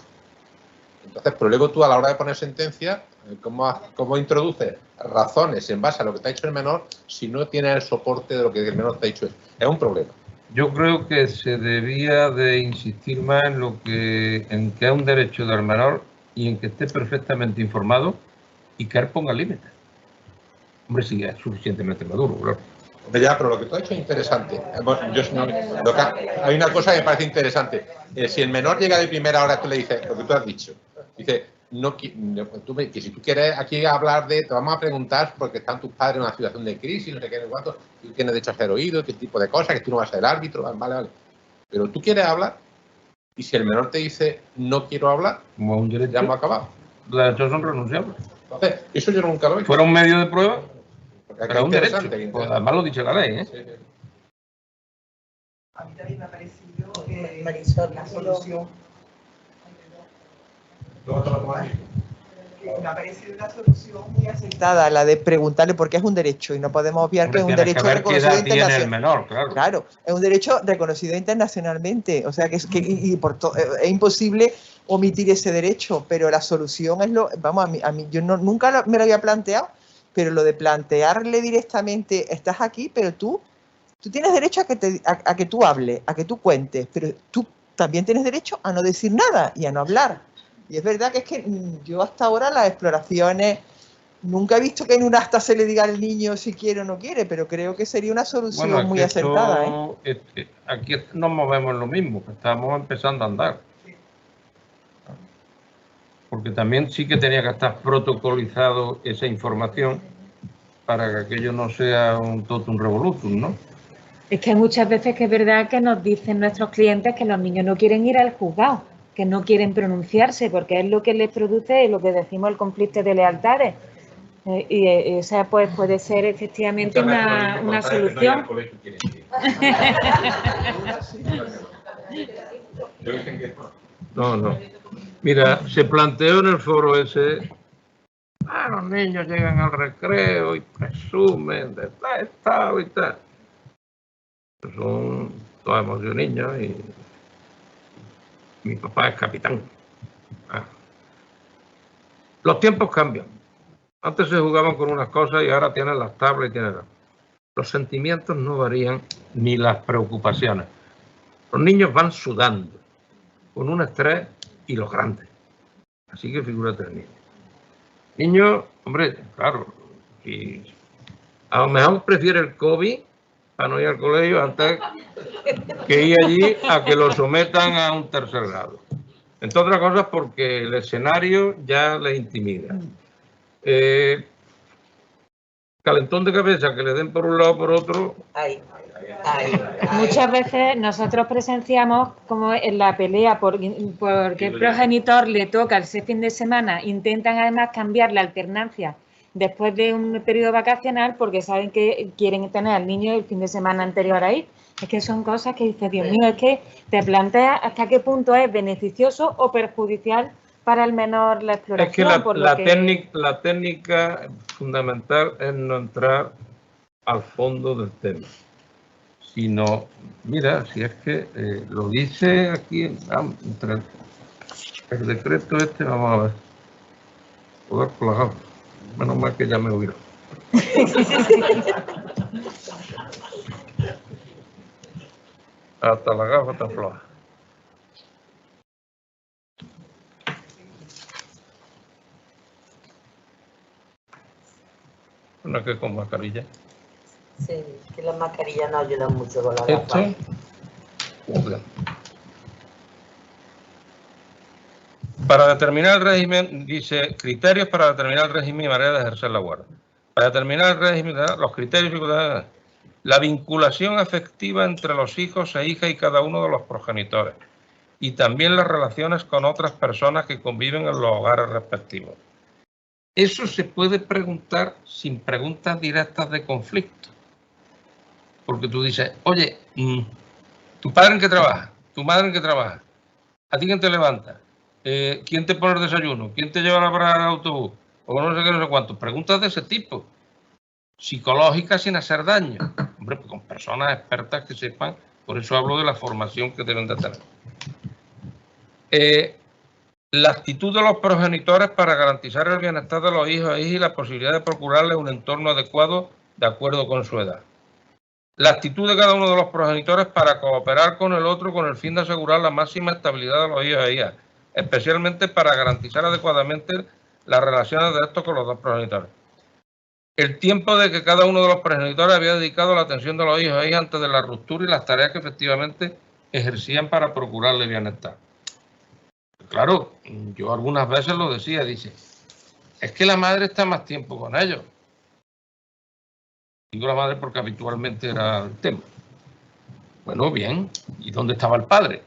Entonces, pero luego tú a la hora de poner sentencia, ¿cómo introduces razones en base a lo que te ha dicho el menor si no tienes el soporte de lo que el menor te ha dicho? Es un problema.
Yo creo que se debía de insistir más en que es un derecho del menor y en que esté perfectamente informado y que él ponga límites. Hombre, sí, es suficientemente maduro, claro.
Ya, pero lo que tú has hecho es interesante. Hay una cosa que me parece interesante. Si el menor llega de primera hora, tú le dices lo que tú has dicho. Dice, que si tú quieres aquí hablar te vamos a preguntar porque están tus padres en una situación de crisis, no sé qué, no sé cuánto, tú tienes derecho a ser oído, qué tipo de cosas, que tú no vas a ser árbitro, vale. Pero tú quieres hablar y si el menor te dice no quiero hablar,
como un derecho,
ya hemos acabado.
Los derechos son renunciables.
Entonces, eso yo nunca lo he visto.
¿Fuera un medio de prueba? Era un derecho.
Interesante.
Pues además lo dice la ley,
Sí.
A mí también me ha parecido
Marisol,
la solución. Me ha parecido una solución muy acertada, la de preguntarle por qué es un derecho y no podemos obviar que es un derecho reconocido internacionalmente. Claro, es un derecho reconocido internacionalmente, o sea que es imposible omitir ese derecho, pero la solución es a mí yo nunca me lo había planteado, pero lo de plantearle directamente, estás aquí, pero tú tienes derecho a que tú hables, a que tú cuentes, pero tú también tienes derecho a no decir nada y a no hablar. Y es verdad que es que yo hasta ahora las exploraciones, nunca he visto que en un acta se le diga al niño si quiere o no quiere, pero creo que sería una solución muy acertada.
Aquí nos movemos en lo mismo, que estamos empezando a andar. Porque también sí que tenía que estar protocolizado esa información para que aquello no sea un totum revolutum, ¿no?
Es que hay muchas veces que es verdad que nos dicen nuestros clientes que los niños no quieren ir al juzgado, que no quieren pronunciarse, porque es lo que les produce lo que decimos el conflicto de lealtades. Y esa pues puede ser efectivamente una solución.
No. Mira, se planteó en el foro ese, los niños llegan al recreo y presumen de tal y tal. Son todos hemos sido niños y mi papá es capitán. Los tiempos cambian. Antes se jugaban con unas cosas y ahora tienen las tablas y tienen los sentimientos no varían ni las preocupaciones. Los niños van sudando con un estrés y los grandes. Así que figúrate el niño. Niño, hombre, claro, y a lo mejor prefiere el COVID para no ir al colegio antes que ir allí a que lo sometan a un tercer grado. Entre otras cosas porque el escenario ya les intimida. Calentón de cabeza que le den por un lado o por otro.
Muchas veces nosotros presenciamos como en la pelea porque el progenitor le toca ese fin de semana, intentan además cambiar la alternancia después de un periodo vacacional porque saben que quieren tener al niño el fin de semana anterior ahí. Es que son cosas que dices, Dios mío, es que te planteas hasta qué punto es beneficioso o perjudicial para el menor la exploración.
Es que la técnica fundamental es no entrar al fondo del tema, sino, mira, si es que lo dice aquí, entre el decreto este, vamos a ver, poder por la gafa, menos mal que ya me oyeron. Hasta la gafa está floja. No es que con mascarilla.
Sí, que las mascarillas no ayudan mucho con la gafa.
Para determinar el régimen, dice, criterios para determinar el régimen y manera de ejercer la guardia. Para determinar el régimen, los criterios, la vinculación afectiva entre los hijos e hijas y cada uno de los progenitores. Y también las relaciones con otras personas que conviven en los hogares respectivos. Eso se puede preguntar sin preguntas directas de conflicto. Porque tú dices, oye, ¿tu padre en qué trabaja? ¿Tu madre en qué trabaja? ¿A ti quién te levanta? ¿Quién te pone el desayuno? ¿Quién te lleva a la parada del autobús? O no sé qué, no sé cuánto. Preguntas de ese tipo. Psicológicas sin hacer daño. Hombre, pues con personas expertas que sepan. Por eso hablo de la formación que deben de tener. La actitud de los progenitores para garantizar el bienestar de los hijos e hijas y la posibilidad de procurarles un entorno adecuado de acuerdo con su edad. La actitud de cada uno de los progenitores para cooperar con el otro con el fin de asegurar la máxima estabilidad de los hijos e hijas, especialmente para garantizar adecuadamente las relaciones de estos con los dos progenitores. El tiempo de que cada uno de los progenitores había dedicado a la atención de los hijos e hijas antes de la ruptura y las tareas que efectivamente ejercían para procurarle bienestar. Claro, yo algunas veces lo decía, dice, es que la madre está más tiempo con ellos. Digo la madre porque habitualmente era el tema. Bueno, bien, ¿y dónde estaba el padre?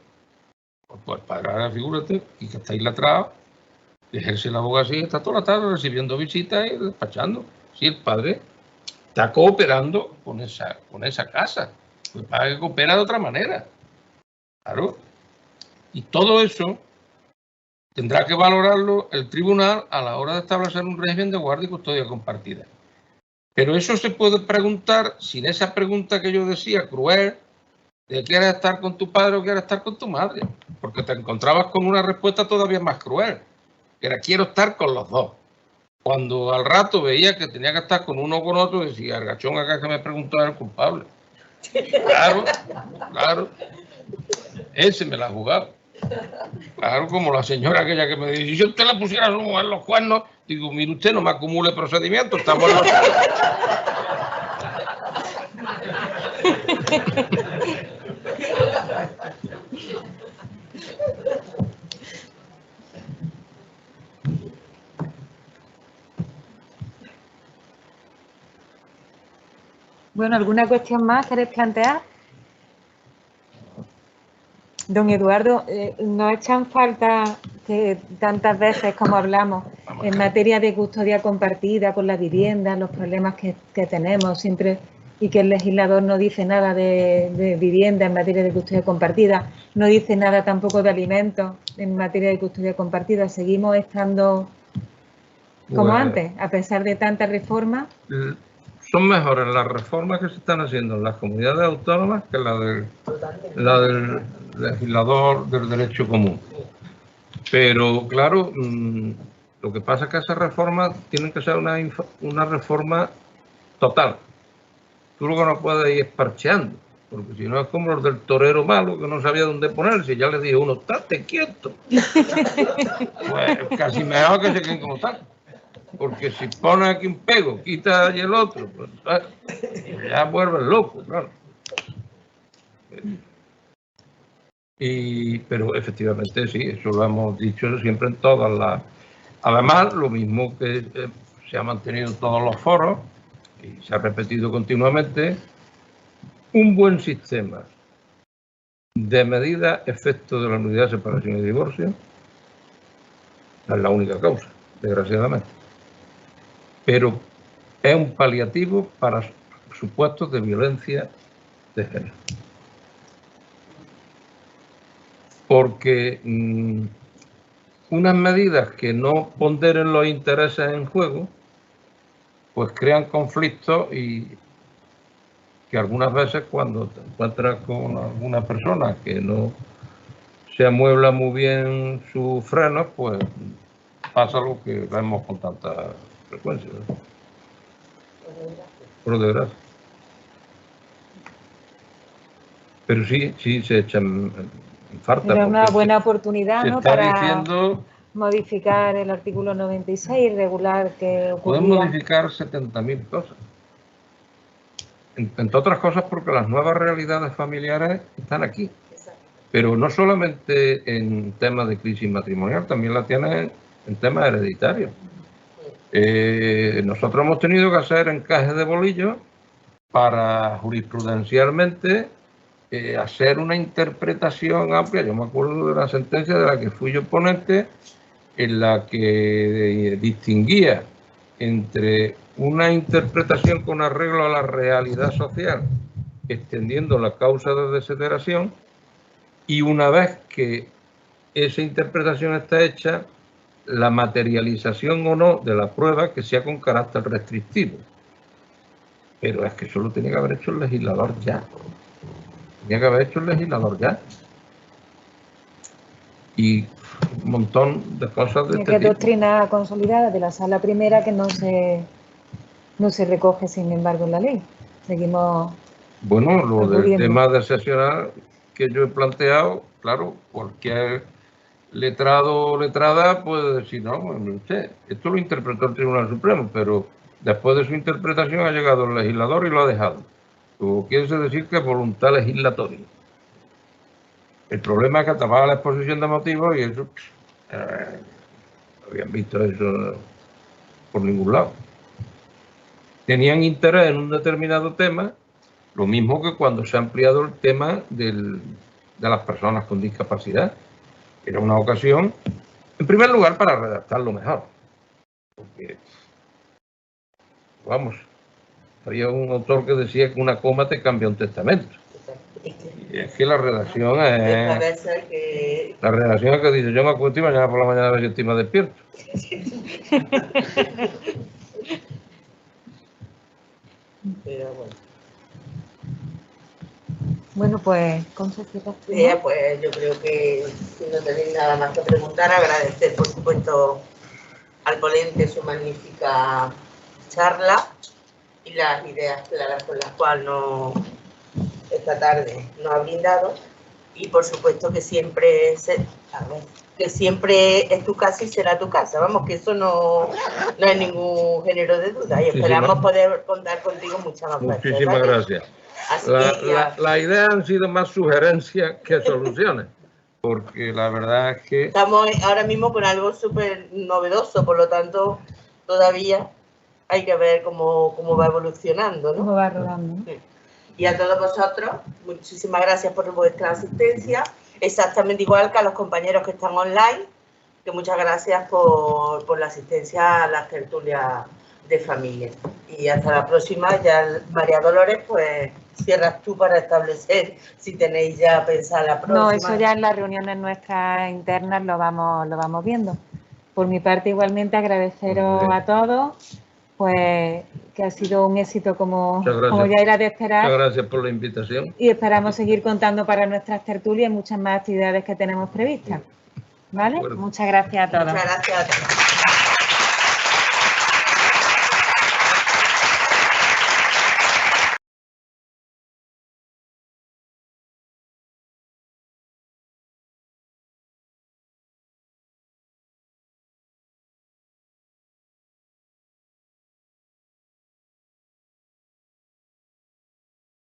Pues el padre, ahora figúrate, y que está aislatrado, ejerce la abogacía, está toda la tarde recibiendo visitas y despachando. Sí, el padre está cooperando con esa casa. El padre coopera de otra manera. Claro. Y todo eso tendrá que valorarlo el tribunal a la hora de establecer un régimen de guardia y custodia compartida. Pero eso se puede preguntar sin esa pregunta que yo decía, cruel, de ¿quieres estar con tu padre o quieres estar con tu madre? Porque te encontrabas con una respuesta todavía más cruel, que era quiero estar con los dos. Cuando al rato veía que tenía que estar con uno o con otro, decía, el gachón acá que me preguntó era el culpable. Claro, claro. Ese me la ha jugado. Claro, como la señora aquella que me dice, si usted la pusiera a su mujer los cuernos, digo, mire usted, no me acumule procedimientos, estamos en los...
Bueno, ¿alguna cuestión más queréis plantear? Don Eduardo, nos echan falta que tantas veces como hablamos en materia de custodia compartida con la vivienda, los problemas que tenemos siempre y que el legislador no dice nada de vivienda en materia de custodia compartida, no dice nada tampoco de alimentos en materia de custodia compartida. Seguimos estando como antes, a pesar de tantas reformas.
Son mejores las reformas que se están haciendo en las comunidades autónomas que la del legislador del derecho común. Pero, claro, lo que pasa es que esas reformas tienen que ser una reforma total. Tú lo que no puedes ir parcheando, porque si no es como los del torero malo que no sabía dónde ponerse. Ya le dije uno, estate quieto. Pues casi mejor que se queden como tal. Porque si pone aquí un pego, quita allí el otro, pues ya vuelve loco, claro. Pero efectivamente sí, eso lo hemos dicho siempre en todas las... Además, lo mismo que se ha mantenido en todos los foros y se ha repetido continuamente, un buen sistema de medida efecto de la nulidad, separación y divorcio no es la única causa, desgraciadamente. pero es un paliativo para supuestos de violencia de género. Porque unas medidas que no ponderen los intereses en juego, pues crean conflictos y que algunas veces cuando te encuentras con alguna persona que no se amuebla muy bien sus frenos, pues pasa lo que vemos con tanta frecuencia, ¿no? Por desgracia. Pero sí se echan en falta.
Era una buena oportunidad, ¿no?, para
diciendo,
modificar el artículo 96 y regular que ocurría.
Pueden modificar 70.000 cosas. Entre otras cosas porque las nuevas realidades familiares están aquí. Pero no solamente en temas de crisis matrimonial, también la tienen en temas hereditarios. Nosotros hemos tenido que hacer encajes de bolillos para jurisprudencialmente hacer una interpretación amplia. Yo me acuerdo de la sentencia de la que fui yo ponente, en la que distinguía entre una interpretación con arreglo a la realidad social, extendiendo la causa de desideración, y una vez que esa interpretación está hecha, la materialización o no de la prueba que sea con carácter restrictivo. Pero es que eso lo tenía que haber hecho el legislador ya. Tenía que haber hecho el legislador ya. Y un montón de cosas de este tipo.
Doctrina consolidada de la Sala Primera que no se recoge, sin embargo, en la ley. Seguimos.
Bueno, lo del tema de sesionar que yo he planteado, claro, cualquier letrado o letrada puede decir, no, bueno, esto lo interpretó el Tribunal Supremo, pero después de su interpretación ha llegado el legislador y lo ha dejado. Luego quiere decir que es voluntad legislatoria. El problema es que tapaba la exposición de motivos y eso, no habían visto eso por ningún lado. Tenían interés en un determinado tema, lo mismo que cuando se ha ampliado el tema de las personas con discapacidad. Era una ocasión, en primer lugar, para redactarlo mejor. Porque, vamos, había un autor que decía que una coma te cambia un testamento. Y es que la redacción es... La redacción es que dice, yo me acuesto y mañana por la mañana a ver si estoy más despierto.
Pero bueno.
Bueno, pues, Concepción.
Pues yo creo que si no tenéis nada más que preguntar, agradecer por supuesto al ponente su magnífica charla y las ideas claras con las cuales esta tarde nos ha brindado, y por supuesto que siempre es tu casa y será tu casa. Vamos, que eso no hay ningún género de duda, y esperamos poder contar contigo muchas más veces.
Muchísimas gracias. La idea han sido más sugerencias que soluciones, porque la verdad es que...
Estamos ahora mismo con algo súper novedoso, por lo tanto, todavía hay que ver cómo va evolucionando, ¿no?
Cómo va rodando, ¿no?
Sí. Y a todos vosotros, muchísimas gracias por vuestra asistencia, exactamente igual que a los compañeros que están online, que muchas gracias por la asistencia a las tertulias de familia. Y hasta la próxima. Ya, María Dolores, pues cierras tú para establecer si tenéis ya pensada la próxima.
No, eso ya en las reuniones nuestras internas lo vamos viendo. Por mi parte, igualmente, agradeceros a todos, pues que ha sido un éxito como ya era de esperar.
Muchas gracias por la invitación.
Y esperamos seguir contando para nuestras tertulias y muchas más actividades que tenemos previstas. ¿Vale? Muchas gracias a todos.
Muchas gracias a todos.